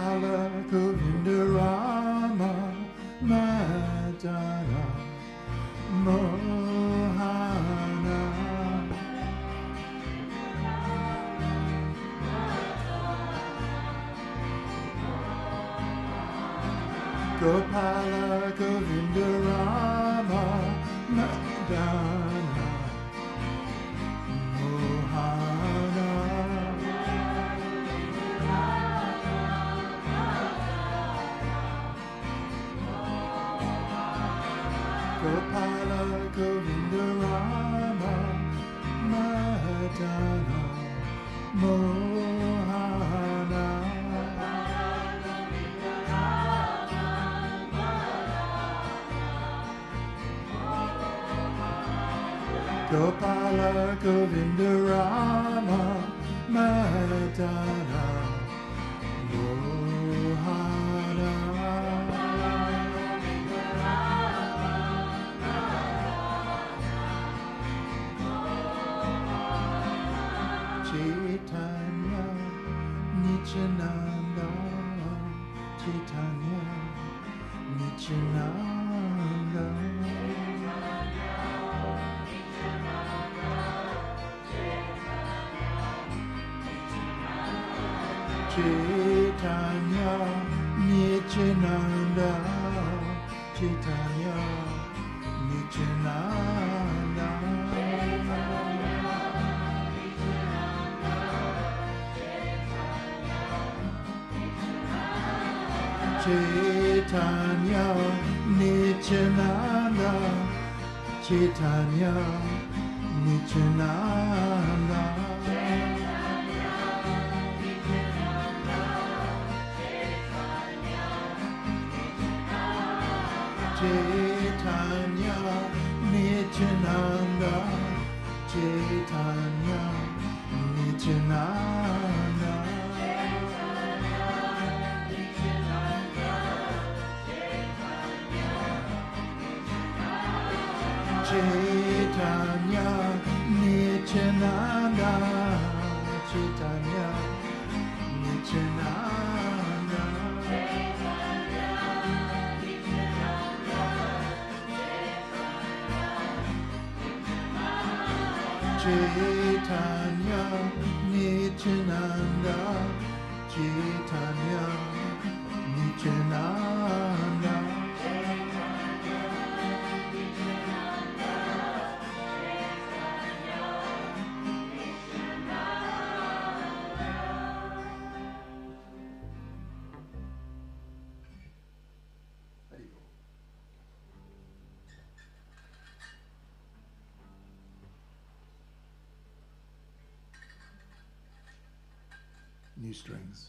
Gopala Govinda Rama Madana Mohana Gopala Govinda Rama Madana Mohana Gopala Govinda Rama Madana Mohana Gopala Govinda Rama Madana Mohana Chaitanya Nityananda Chaitanya Nityananda Chaitanya Nityananda Chaitanya Nityananda Chaitanya Nityananda Chaitanya Nityananda Chaitanya Nityananda Chaitanya Nityananda Chaitanya Nityananda Chaitanya Nityananda Chaitanya Nityananda Chaitanya Nityananda New strings.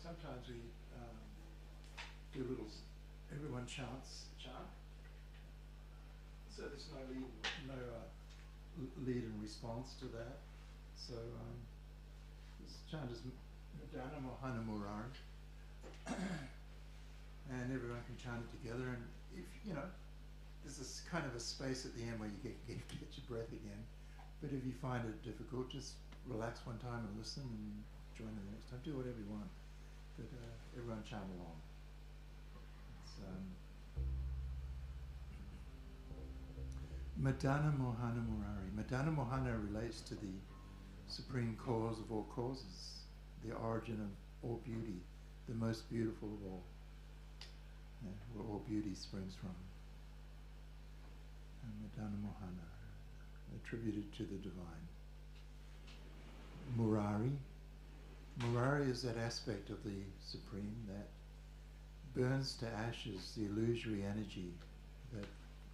Sometimes we do little, everyone chants a chant. So there's no lead and response to that. So this chant is Madana Mohana Murari. And everyone can chant it together. And if, you know, there's this kind of a space at the end where you get your breath again. But if you find it difficult, just relax one time and listen and join the next time. Do whatever you want. But everyone chant along. It's, Madana Mohana Murari. Madana Mohana relates to the supreme cause of all causes, the origin of all beauty, the most beautiful of all, where all beauty springs from. And Madana Mohana, attributed to the divine. Murari. Murari is that aspect of the supreme that burns to ashes the illusory energy that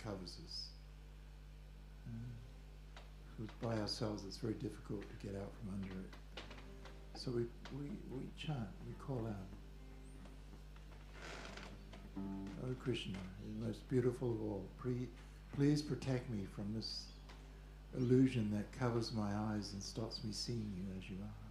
covers us. Because by ourselves it's very difficult to get out from under it. So we chant, we call out. Oh Krishna, the most beautiful of all, please protect me from this illusion that covers my eyes and stops me seeing you as you are.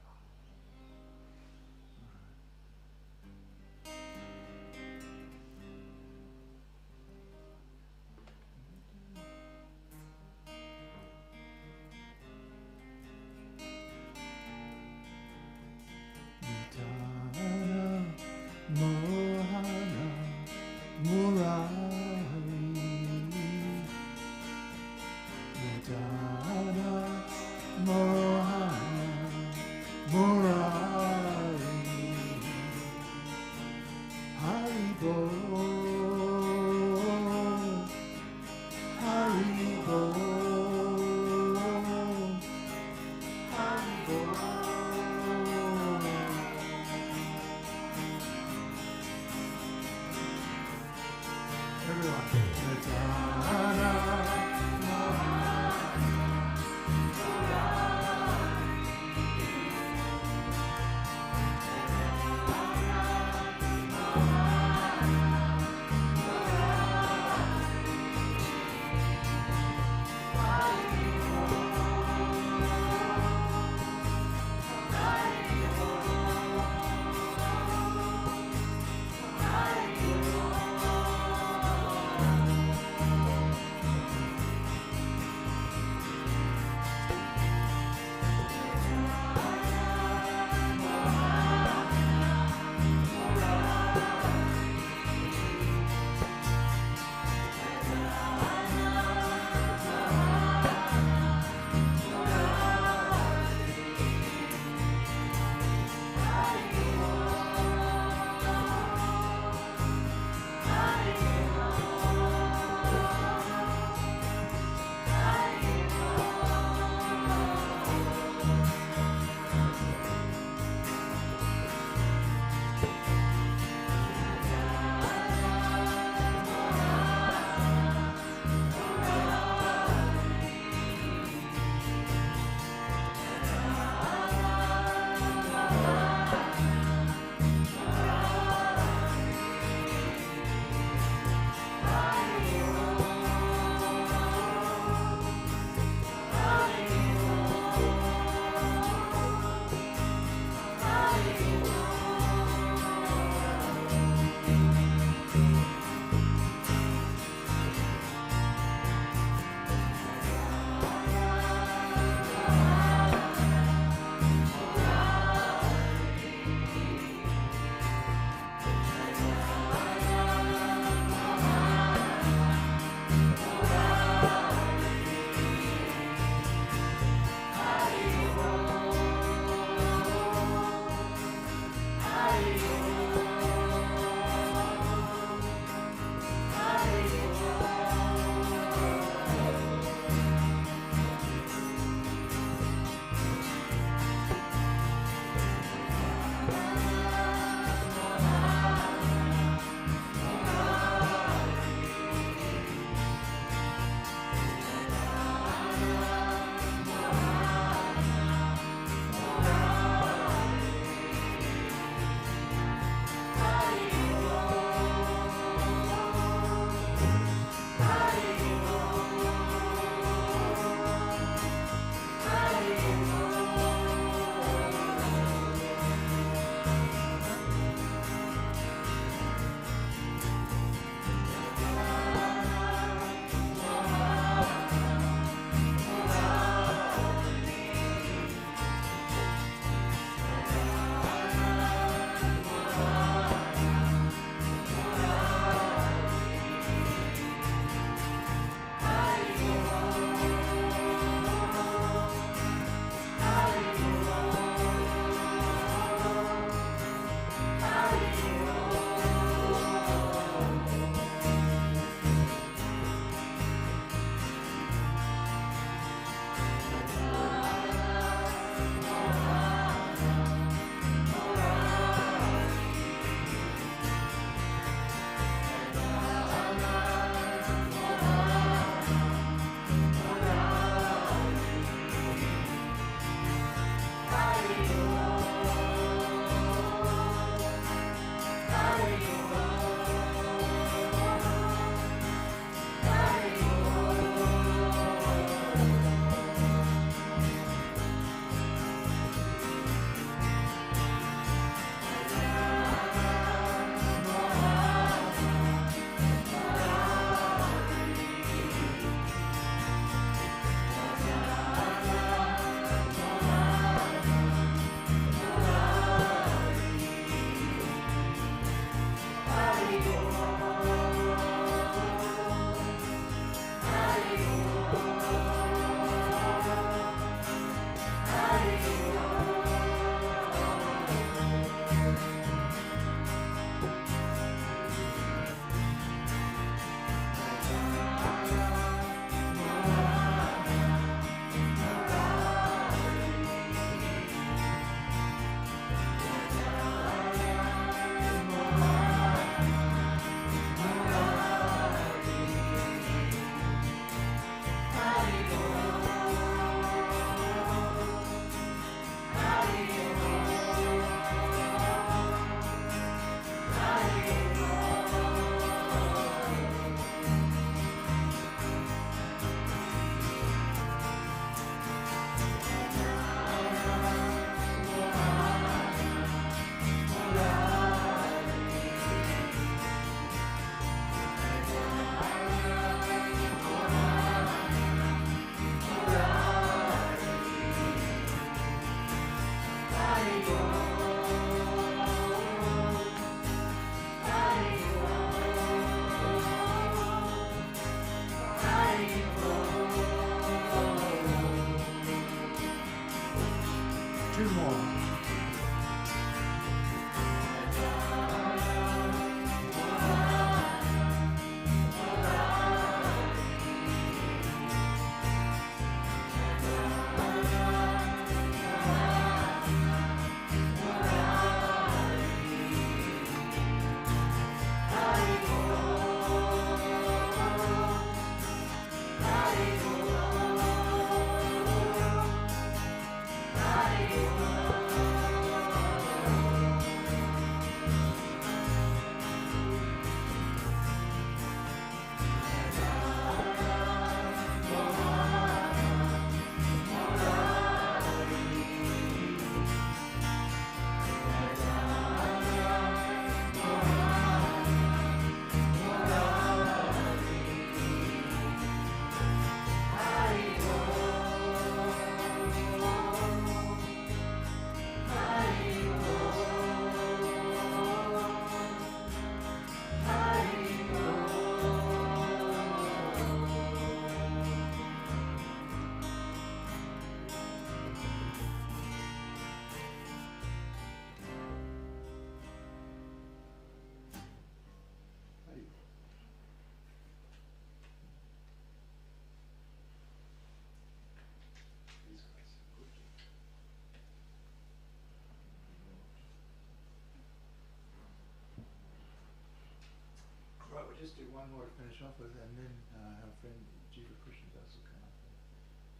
just do one more to finish off with, and then our friend Jiva Krishnadas will come up and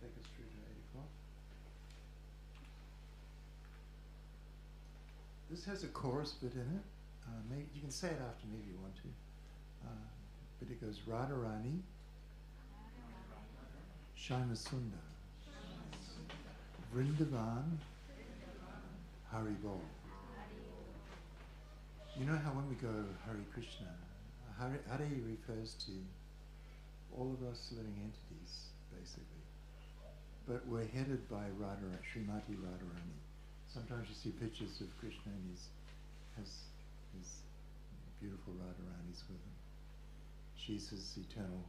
take us through to 8 o'clock. This has a chorus bit in it. You can say it after me if you want to. But it goes Radharani, Shaimasunda, Vrindavan, Haribol. You know how when we go Hare Krishna, Hare refers to all of us living entities, basically. But we're headed by Radharani, Srimati Radharani. Sometimes you see pictures of Krishna and has his beautiful Radharanis with him. She's his eternal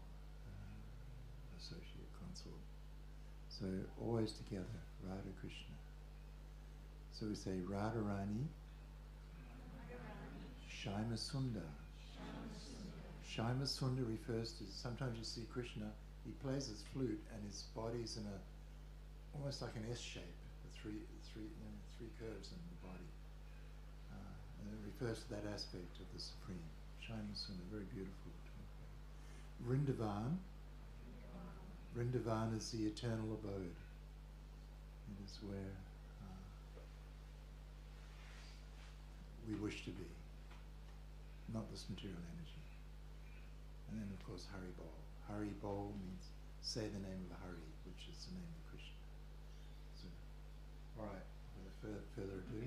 associate, consort. So always together, Radha Krishna. So we say Radharani, Shaimasunda. Shaimasunda refers to, sometimes you see Krishna, he plays his flute and his body's in almost like an S shape, three curves in the body. And it refers to that aspect of the Supreme. Shaimasunda, very beautiful. Vrindavan. Vrindavan is the eternal abode. It is where we wish to be, not this material energy. And then, of course, Haribol. Haribol means say the name of Hari, which is the name of Krishna. So, all right, without further ado.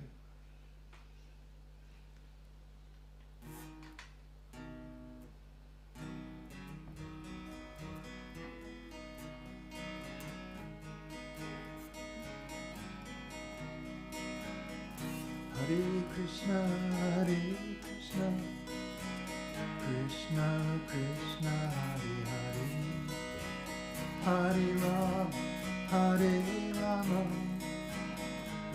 Hare Krishna, Krishna Krishna, Hare Hare, Hare Rama,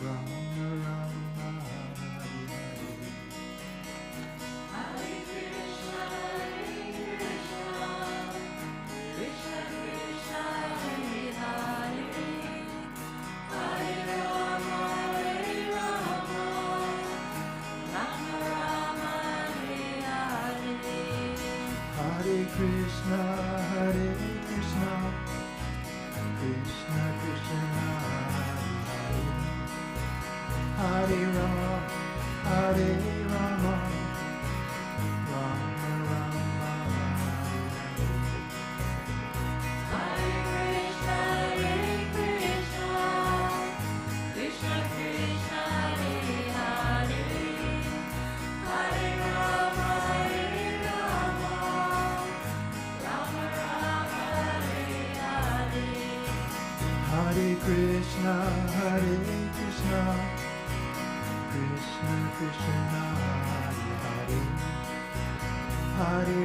Rama Rama, Hare Hare. Hare Krishna, Krishna Krishna, Hare Hare, Hare Rama, Rama Rama, Hare Hare. Hare Krishna, Krishna Krishna, Hare Hare, Hare Rama, Rama Rama, Hare Hare. Krishna Krishna, Hare Hare, Hare Rama, Rama Rama, Hare Hare. Hare Krishna, Krishna Krishna, Hare Hare, Hare Rama, Rama Rama, Hare Hare. Hare Krishna, Krishna Krishna, Hare Hare, Hare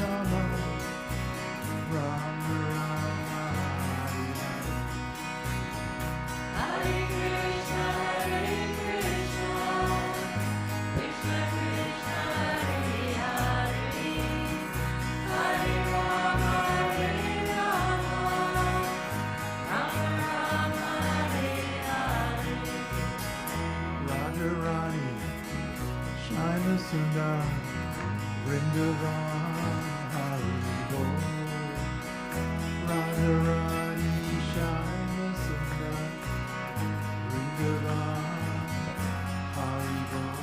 Rama, Rama Rama, Hare Hare. Radharani, Shaimasunda, Vrindavan, Haribol. Radharani, Shaimasunda, Vrindavan, Haribol.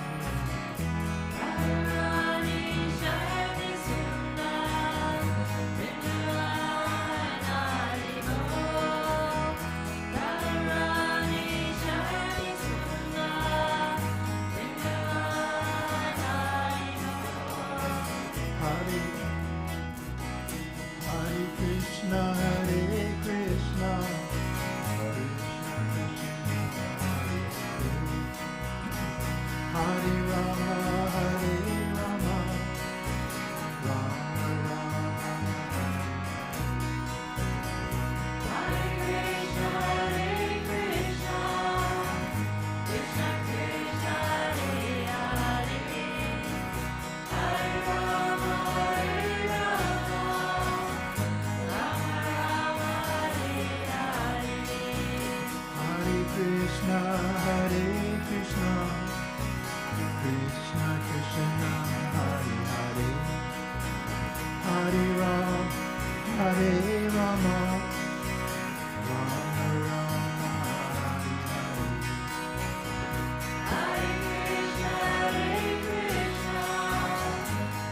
Radharani, Shani Sundar, Vrindavan, Haribol. Radharani, Shani Sundar, Vrindavan, Haribol. Hare Krishna, Krishna Hare Rama, Rama Rama. Hare Krishna, Krishna Krishna, Hare Hare, Hare Rama, Rama Rama, Hare Hare. Hare Krishna, Krishna Krishna, Hare Hare, Hare Rama, Rama Rama, Hare Hare. Hare Krishna,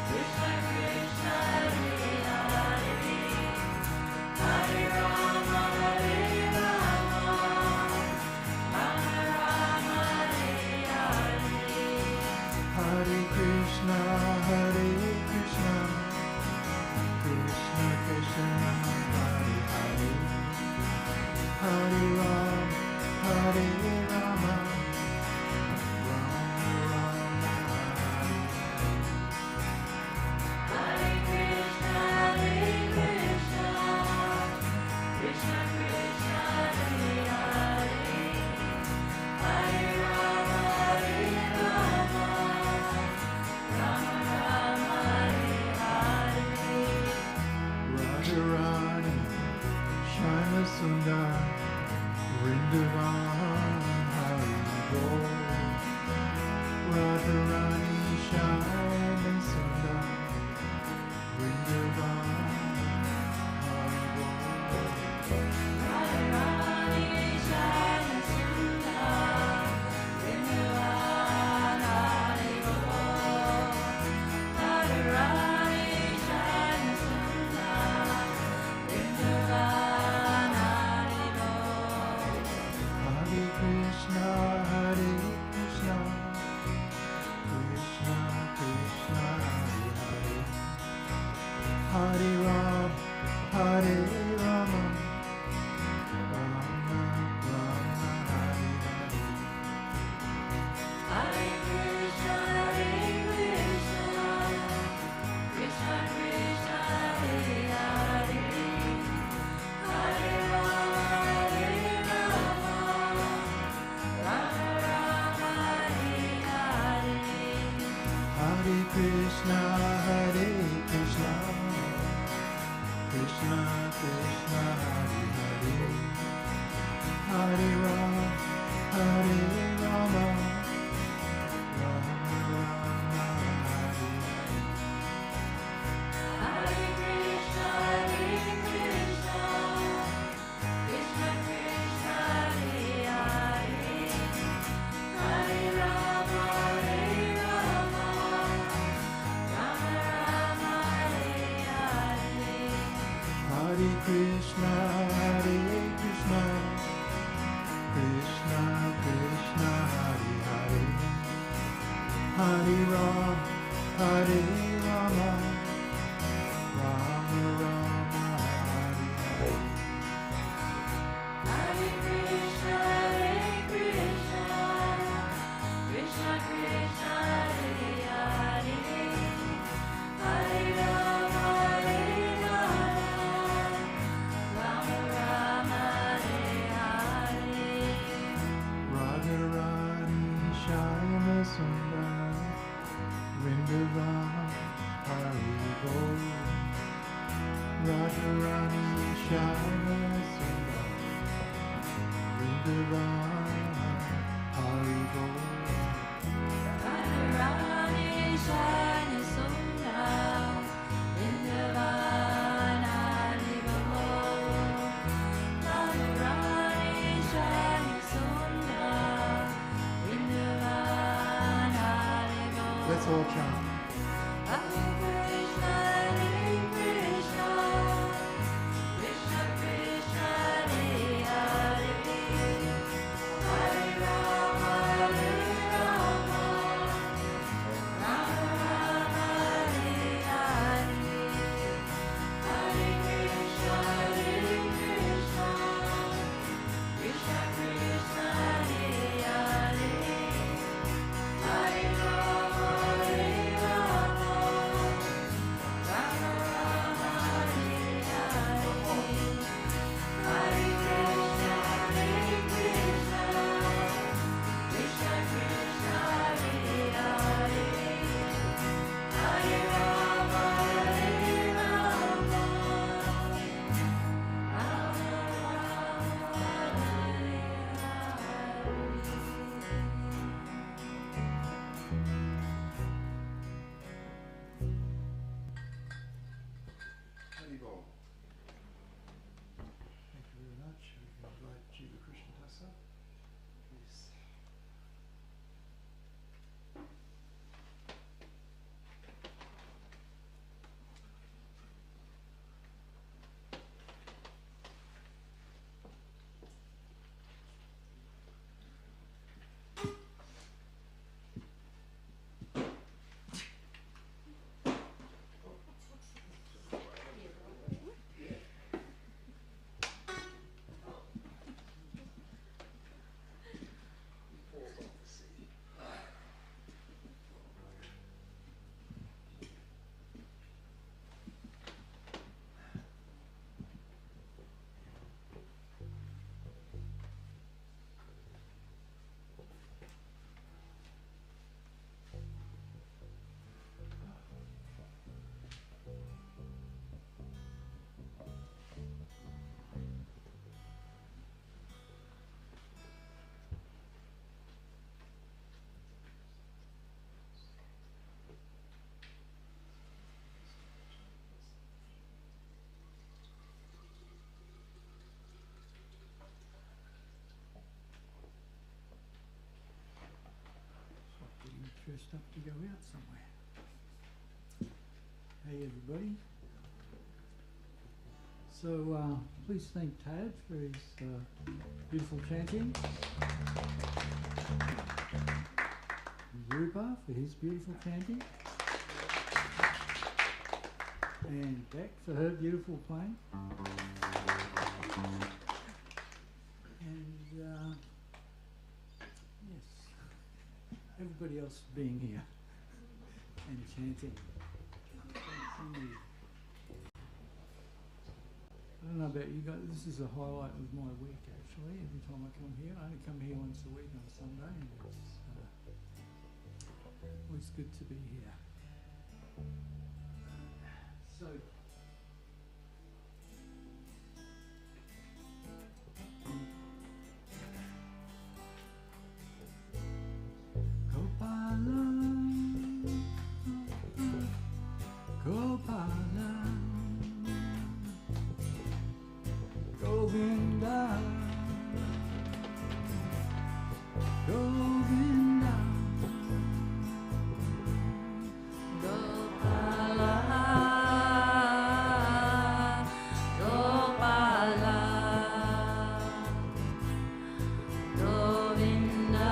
Krishna Krishna, Hare Hare, Hare Rama, Rama Rama, Hare Hare. Hare Krishna, Hare Krishna, Krishna Krishna, Hare Hare, Hare Ram, Hare Rama, Rama Rama, Hare Krishna, Krishna Krishna, Hare Hare, Hare Rama, Rama Rama, Hare Hare. Radharani, Shyama Sundar, Vrindavan, Hari Bol. Radharani, Shyama Sundar, Vrindavan, Hari Bol. Radharani Shyama Sundar, Vrindavan, Hari Bol. Radharani Shyama Sundar, Vrindavan, Hari Bol. Hare Krishna, Hare Krishna, Krishna Krishna, Hare Hare, Hare Ram, Hare Rama, Rama Rama, Hare Hare. Hare Krishna, Krishna Krishna, Hare Hare, Hare Rama, Rama Rama, Hare Hare. Hare Krishna, Hare Krishna, Krishna Krishna, Hare Hare, Hare Ram, Hare Rama, Rama Rama, Hare Hare. Hare Krishna, Krishna Krishna, Hare Hare, Hare Rama, Rama Rama, Hare Hare. Hare Krishna, Hare Krishna, Krishna Krishna, Hare Hare, Hare Ram, Hare Rama, Rama Rama, Hare Hare. Hare Krishna, Krishna Krishna, Hare Hare, Hare Rama, Rama Rama, Hare Hare. Radharani, Shyama Sundar, Vrindavan, Hari Bol. Radharani, Shyama Sundar, Vrindavan, Hari Bol. Radharani Shyama Sundar, Vrindavan, Hari Bol. Radharani Shyama Sundar, Vrindavan, Hari Bol. Let's all chant. Hare Krishna, Krishna Krishna, Hare Hare, Hare Rama, Rama Rama, Hare Hare. Hare Krishna, Krishna Krishna, Hare Hare, Hare Rama, up to go out somewhere. Hey everybody. So please thank Tad for his beautiful chanting. Rupa for his beautiful chanting. And Beck for her beautiful playing. And yes, everybody else for being here and chanting. Thank you. I don't know about you guys, this is a highlight of my week actually. Every time I come here, I only come here once a week on Sunday, and it's always good to be here. So, Gopala, Gopala, Govinda, Govinda, Gopala, Gopala, Govinda,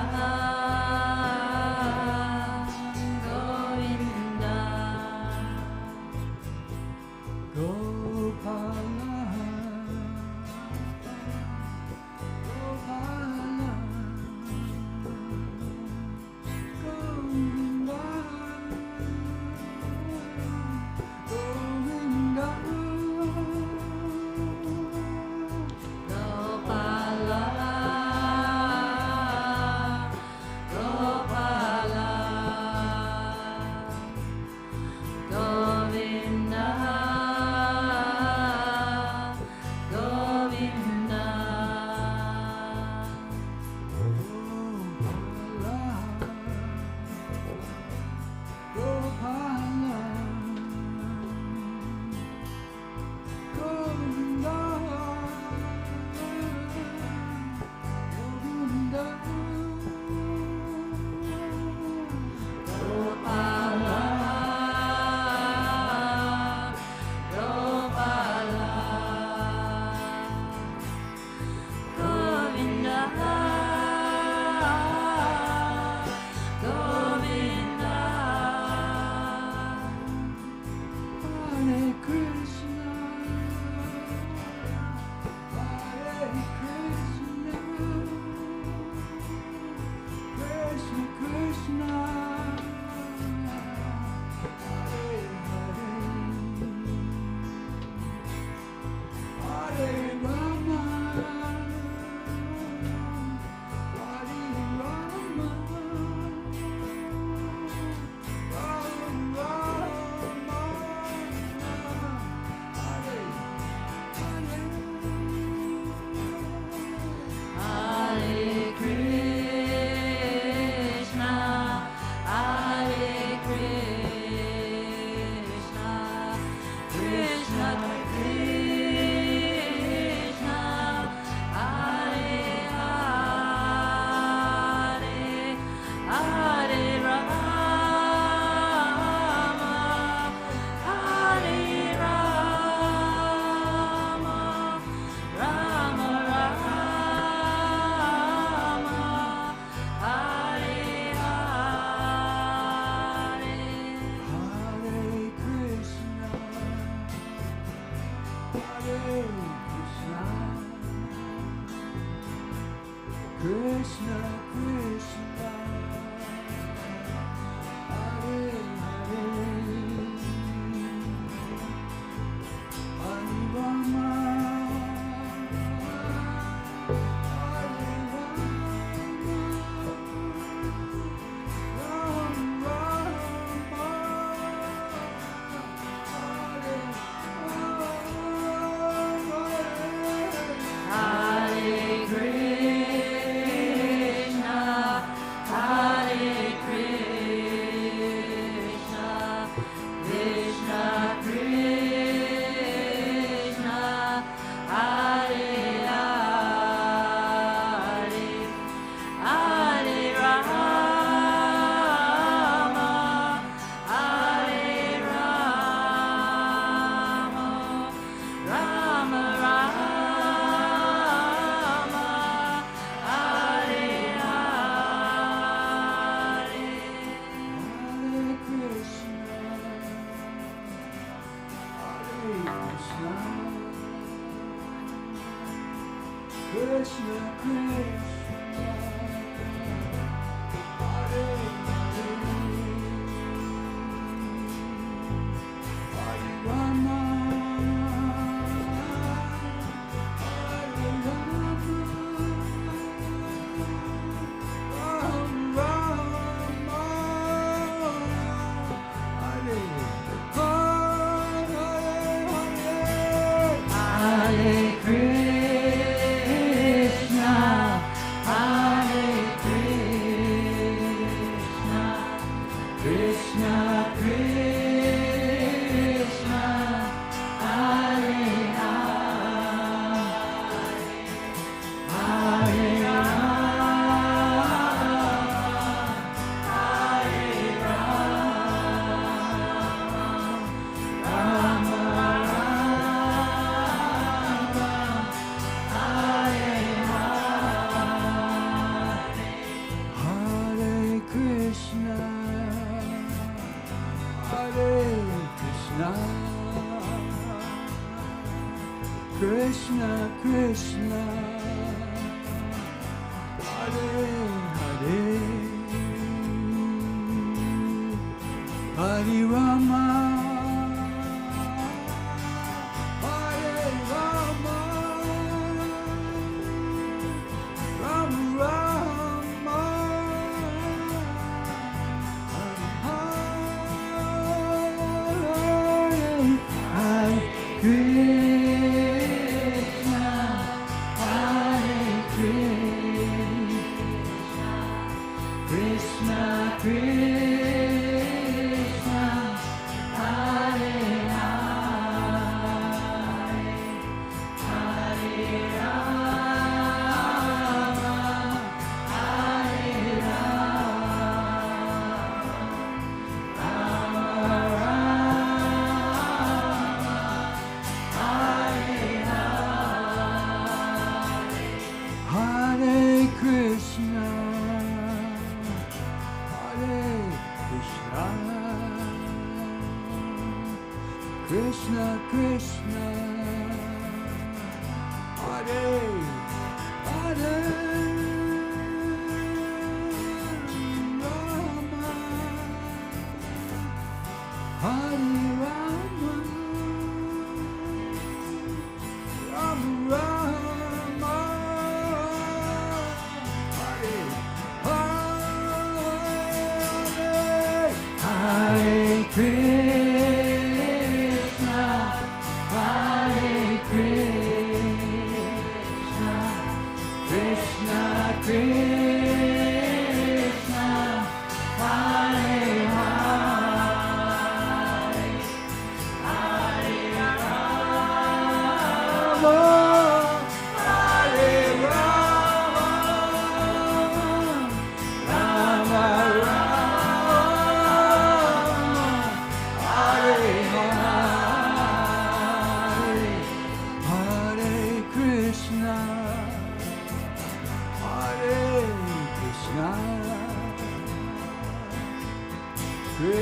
Govinda, Gopala, Gopala, Govinda, Govinda, Gopala, Gopala, Govinda, Govinda, Hare Krishna, Krishna Krishna, Hare Hare, Hare Rama, Hare Rama, Rama Rama, Hare Hare Krishna, Hare Krishna, Krishna Krishna, Hare Hare, Hare Rama, Hare Rama, Rama Rama, Hare Hare. Hare Krishna, Hare Krishna, Krishna Krishna, Hare Hare, Hare Rama, Hare Rama, Hare Krishna, Krishna, Krishna, Hare Rama, Hare Rama, Rama Rama, Hare Hare Krishna, Hare Krishna, Krishna Krishna, Hare Hare, Hare Hare Krishna, Hare Krishna, Krishna Krishna, Hare Hare, Hare Rama, Hare Rama, Rama Rama, Hare Krishna, Hare Krishna, Krishna Krishna, Hare Hare, Hare Rama, Hare Rama, Hare Krishna, Hare Krishna, Krishna Krishna, Hare Hare, Rama, Hare Rama, Rama Rama, Hare Hare, Hare Krishna, Hare Krishna, Krishna Krishna, Hare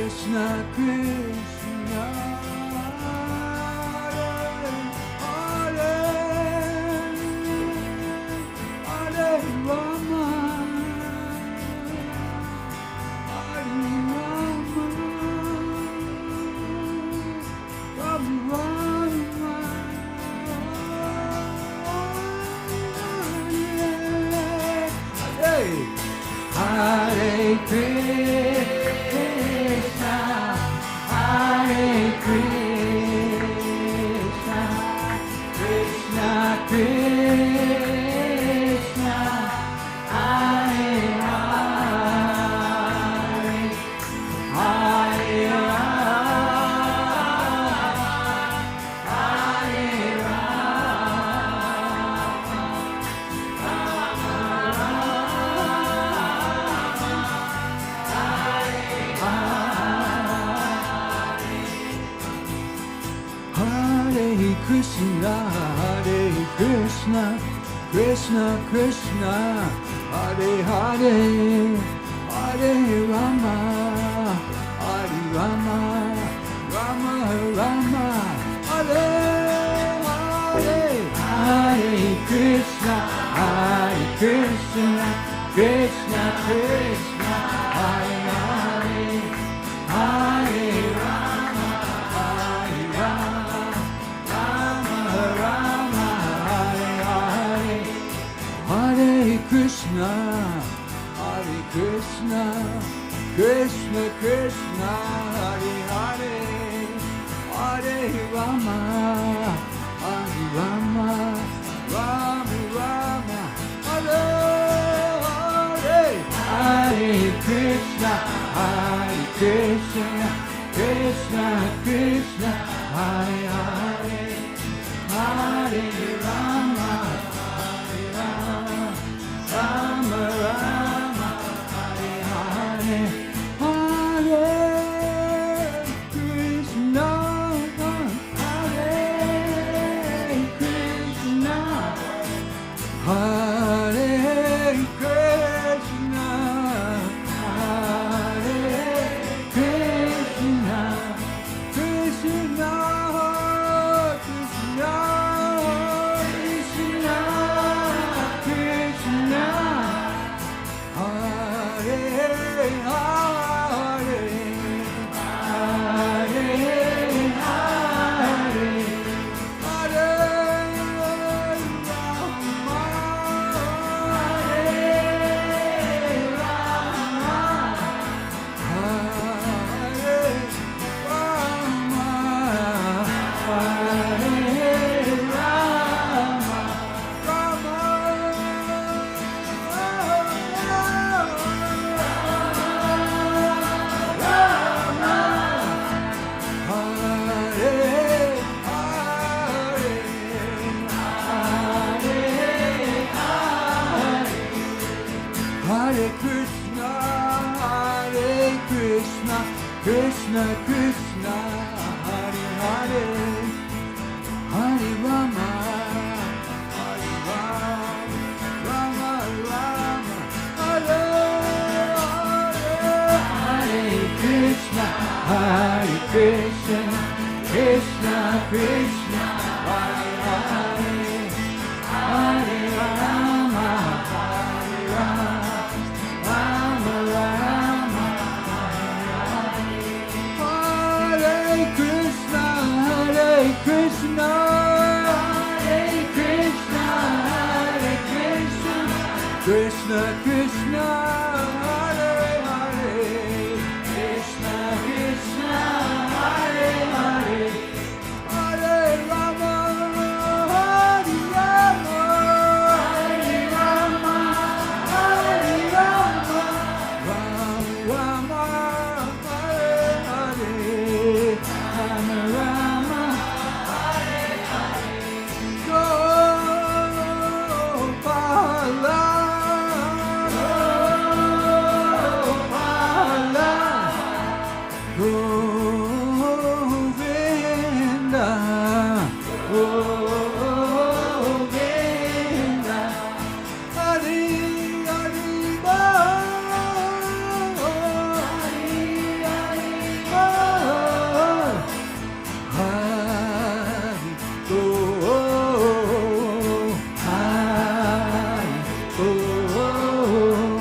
Krishna Krishna, Hare Hare, Hare Rama, Hare Rama, Rama Rama, Hare Hare Krishna, Hare Krishna, Krishna Krishna, Hare Hare, Hare Krishna, Hare Krishna, Krishna Krishna, Hare Hare, Hare Rama, Hare Rama, Rama Rama, Hare Hare, Hare Krishna, Hare Rama, Hare Rama, Rama Rama, Hare Hare, Hare Krishna, Krishna Krishna, Hare Hare, Hare Rama, Rama Rama, Hare Hare, Hare Krishna, Hare Krishna, Hare Krishna, Hare Krishna, Krishna Krishna, Krishna Krishna, Hare Hare, Hare Hare, Hare Rama, Hare Rama, Hare Rama, Hare Rama, Hare Krishna, Krishna Krishna, Hare Hare, Hare Rama, Hare Rama, Rama Rama, Hare Hare, Hare Krishna, Krishna Krishna, Hare Hare, Hare Rama, Hare Rama, Rama Hare Krishna, Krishna Krishna, Hare Hare, Krishna Krishna, Hare Hare, Hare Rama, Hare Rama, Hare Rama, Hare Rama, Rama Hare Hare, Rama Rama, Hare Hare, Gokula. Govinda, Govinda, Hari Hari Bol, Hari Hari Bol, Hari Bol, Hari Bol.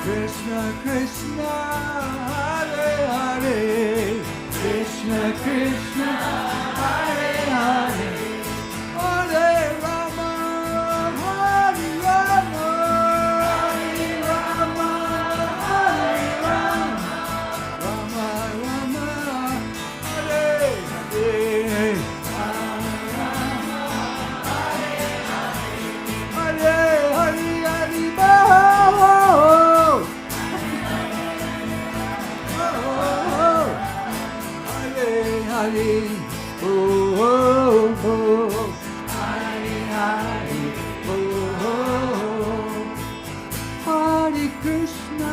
Krishna Krishna, Hare Hare, Krishna Krishna, Hare Hare, Hare Rama, Hare Rama, Hare Rama, Hare Rama, Rama Rama, Hare Hare, Rama Rama, Hare Hare, Hare Hare Bol. Hare, oh, oh, oh, Hare, Hare, oh, oh, Hare Krishna,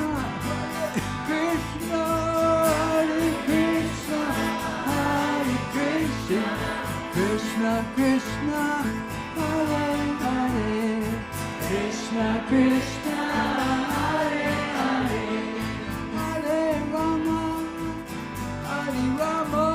Krishna, Hare Krishna, Hare Krishna, Krishna Krishna, Hare Hare, Krishna Krishna, Hare Hare, Hare Rama, Hare Rama.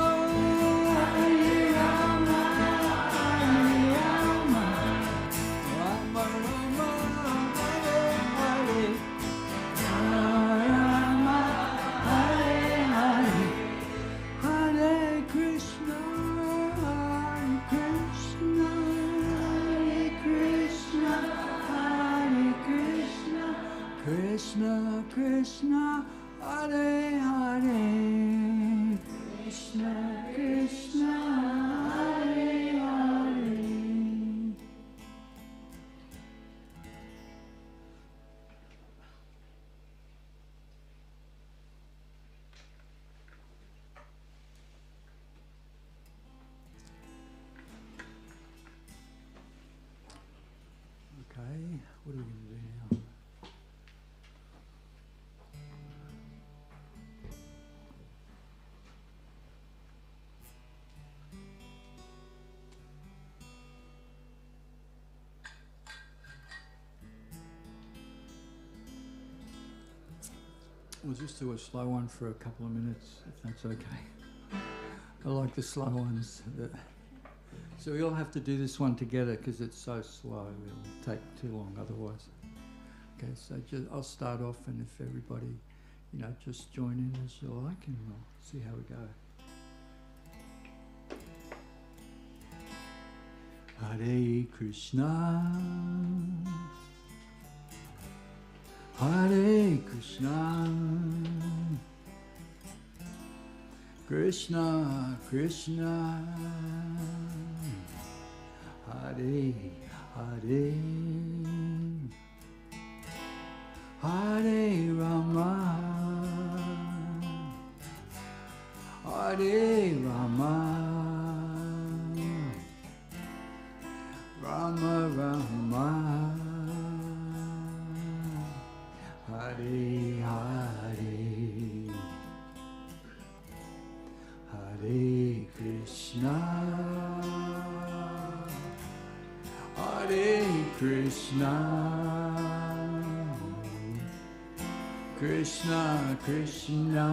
We'll just do a slow one for a couple of minutes, if that's okay. I like the slow ones. So we all have to do this one together because it's so slow. It'll take too long otherwise. Okay, so I'll start off, and if everybody, just join in as you like, and we'll see how we go. Hare Krishna, Hare Krishna, Krishna Krishna, Hare Hare, Hare Rama, Hare Rama, Rama Rama, Hare Hare, Hare Krishna, Hare Krishna, Krishna Krishna,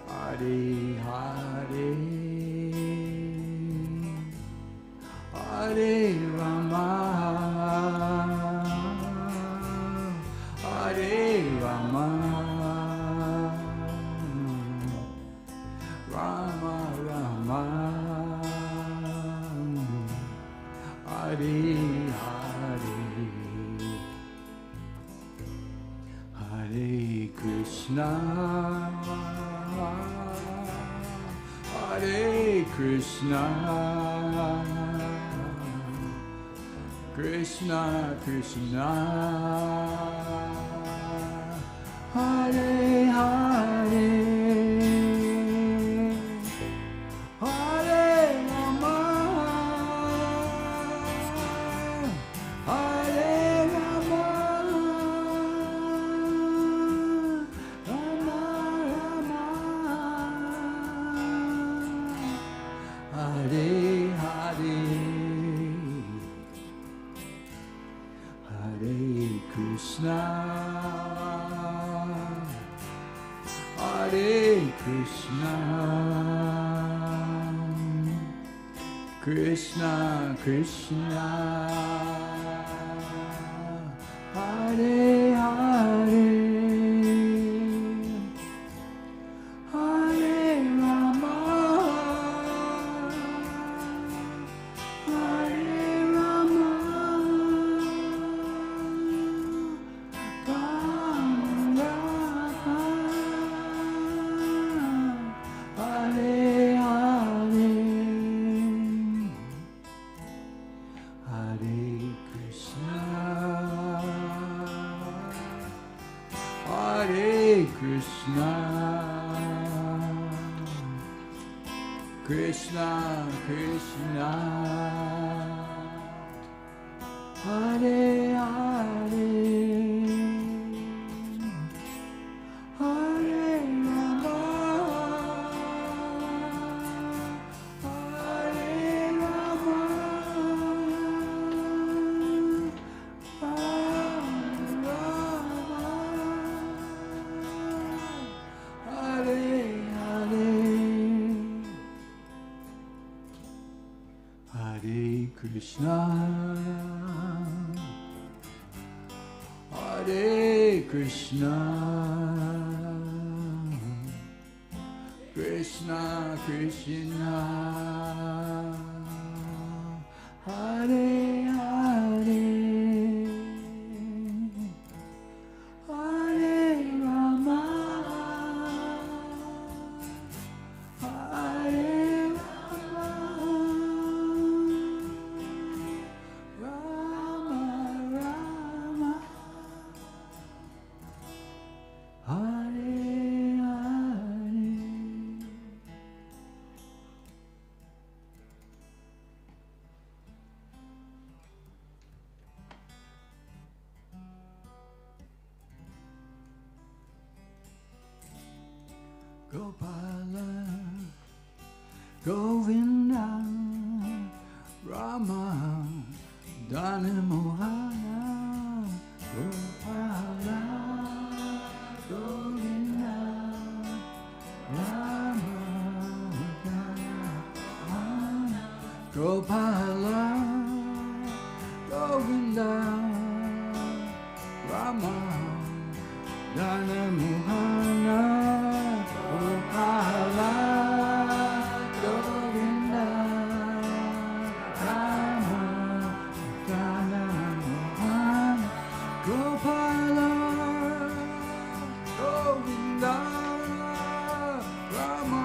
Hare Hare, Hare Rama, Hare Rama, Rama Rama, Hare Hare, Hare Krishna, Hare Krishna, Krishna Krishna, Hare Hare, Hare Rama, Hare Rama, Rama Rama, Hare Hare, Hare Krishna, Hare Krishna, Krishna Krishna, Hare Hare, Hare Rama, Hare Rama, Rama Rama, Hare Hare, Hare Krishna, Hare Krishna, Krishna Krishna, Hare Hare, Hare Rama, Hare Rama, Rama Rama, Hare Hare, Hare Krishna, Hare Krishna, Krishna Krishna, Hare Hare, Hare Rama, Hare Rama, Rama Rama, Hare Hare. Gopala, Govinda, Rama, Dana Mohana, Gopala, Gopala, Govinda, Rama, Jana Mohana, Gopala, Govinda, Rama, Jana Mohana, Gopala, Govinda, Rama,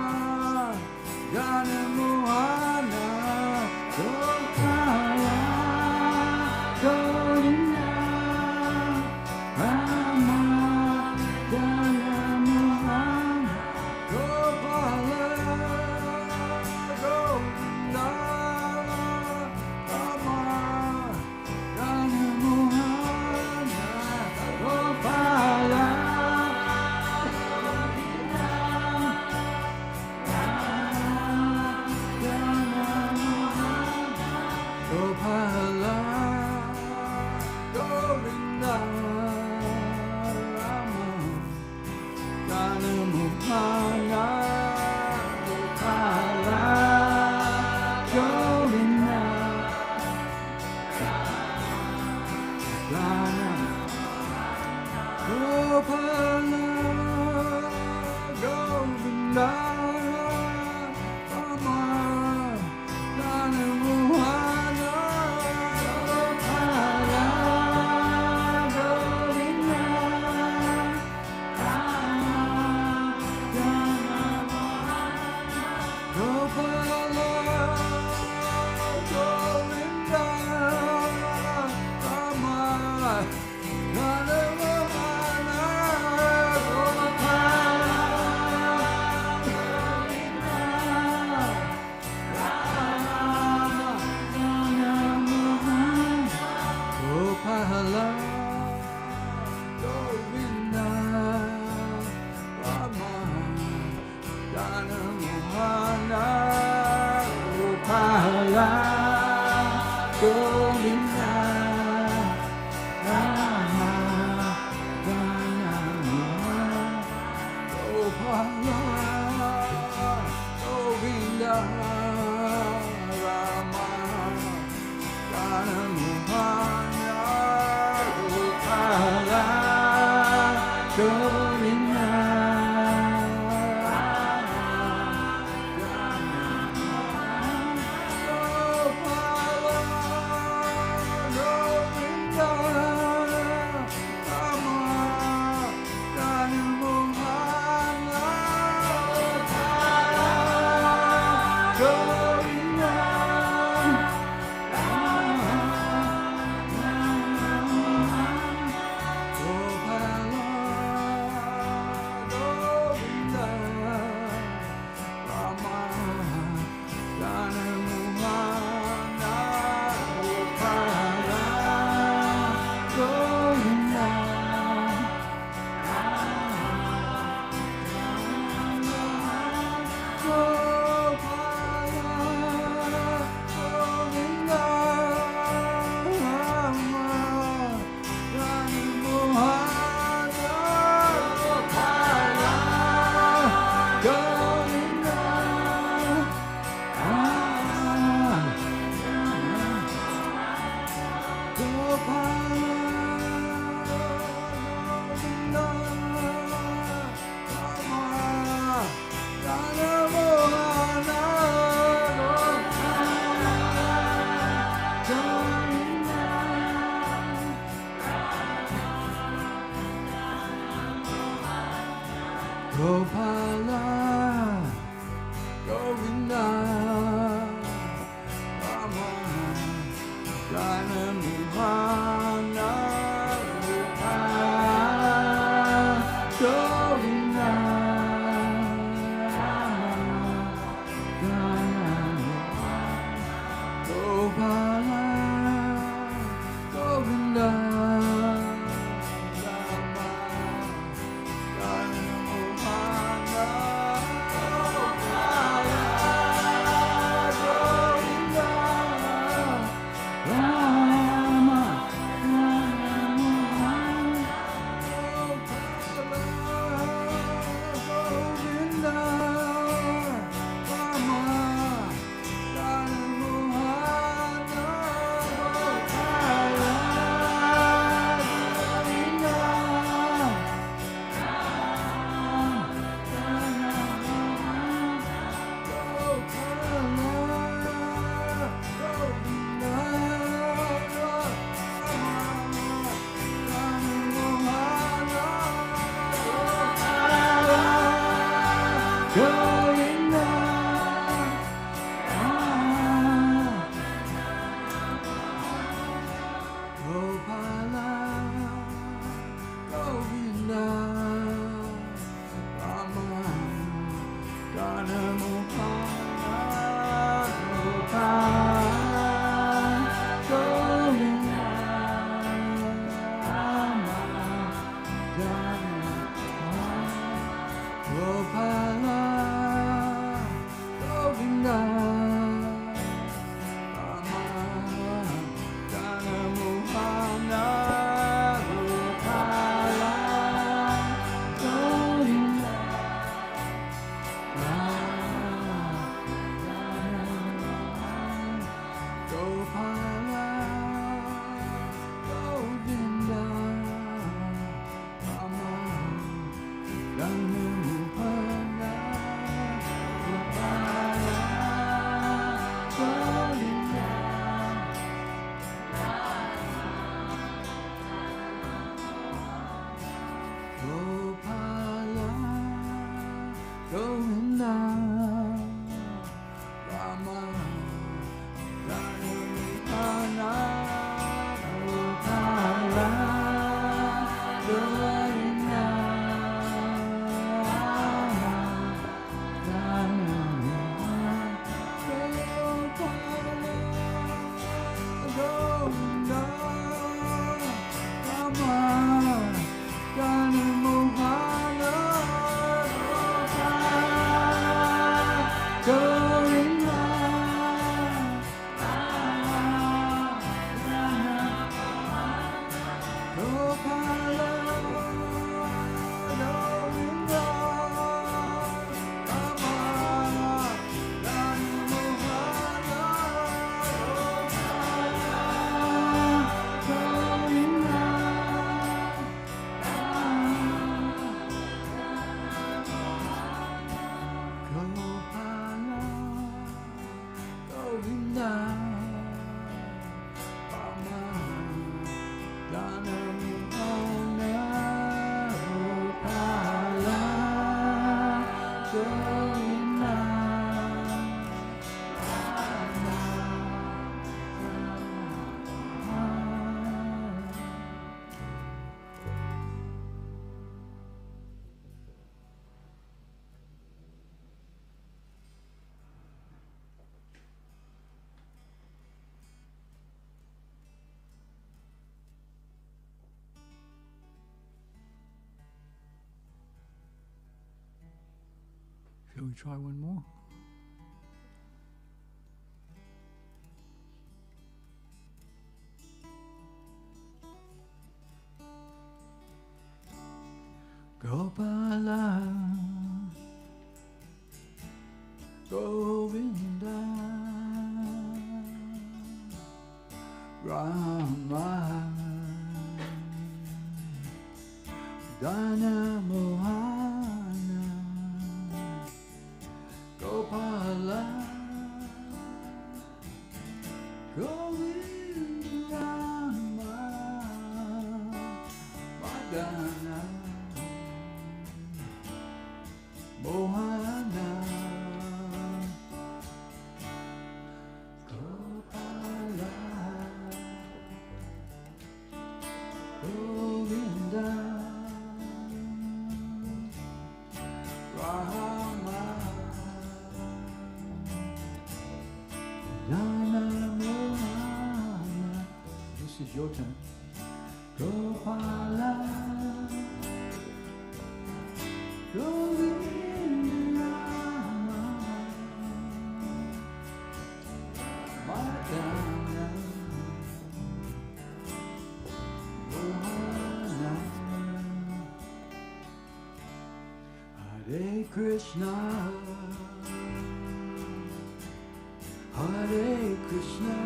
Jana Mohana, Gopala, Govinda, Rama, Jana Mohana, Gopala, Govinda, Rama, Jana Mohana, Gopala, Gopala, Govinda, Rama, Jana Mohana, Gopala, Govinda, Jana, Gopala, Govinda, Rama, Jana Mohana, Gopala, Govinda, Gopala, Govinda, Rama, Jana Mohana, Gopala, Govinda, Rama, Jana Mohana, Gopala, Govinda, Rama, Jana Mohana, Gopala, Govinda, Rama, Jana Mohana, Gopala, Govinda, Gopala, Shall we try one more? Gopala, Govinda, Rama, Dana Mohana, Gopala, Govinda, Madana, Mohana, Gopala, Govinda, Rama, Nana, Mohana. This is your turn. Gopala, Govinda, Madana, Mohana. Hare Krishna, Hare Krishna,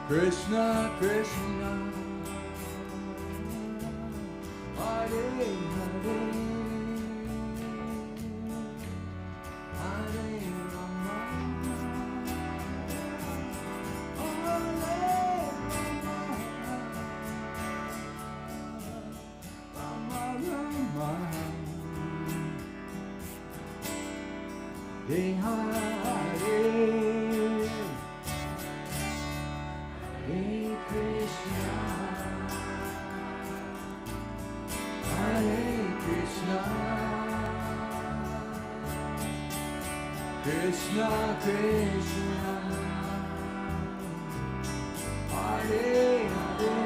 Krishna Krishna, Hare Hare, Hare Rama, Hare Rama, Rama Rama, Hare Hare, Hare Krishna, Hare Krishna, Krishna Krishna, Hare Hare,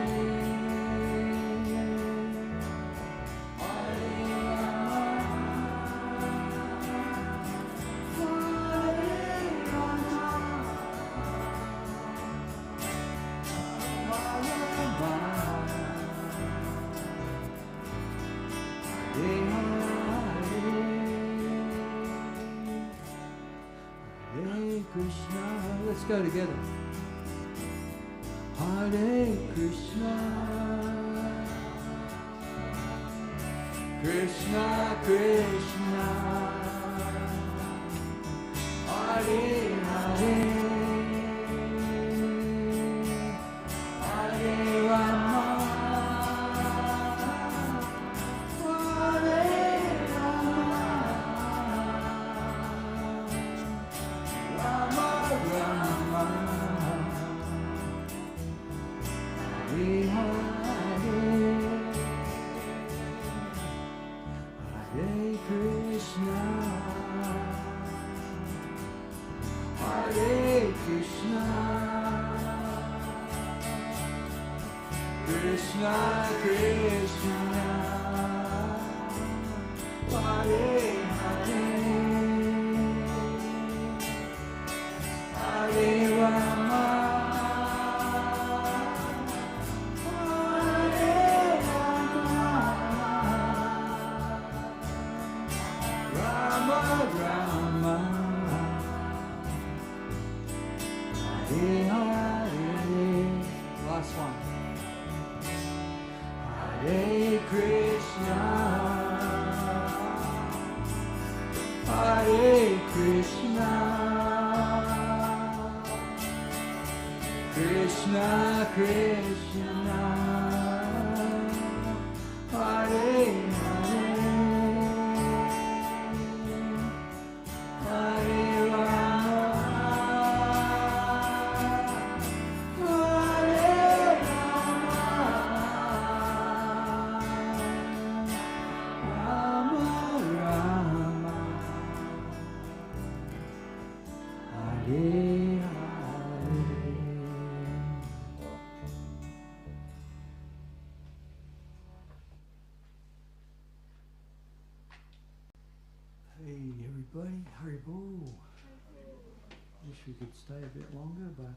Hare Rama, Krishna. Let's go together. Hare Krishna, Krishna Krishna, Hare Hare, Hare Rama, Hare Rama, Rama Rama, Hare Hare, Hare Krishna, Hare Krishna, Krishna Krishna, Hare Hare, Hare Rama, Hare Rama, Rama Rama, Hare Hare. Last one. Hare Krishna, Hare Krishna, Krishna Krishna, Hare Hare, Hare Rama, Hare Rama, Rama Rama, Hare Hare. Hey everybody, Haribo. Wish we could stay a bit longer, but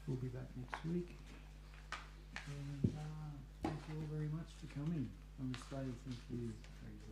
we'll be back next week. And thank you all very much for coming on this day. Thank you. Very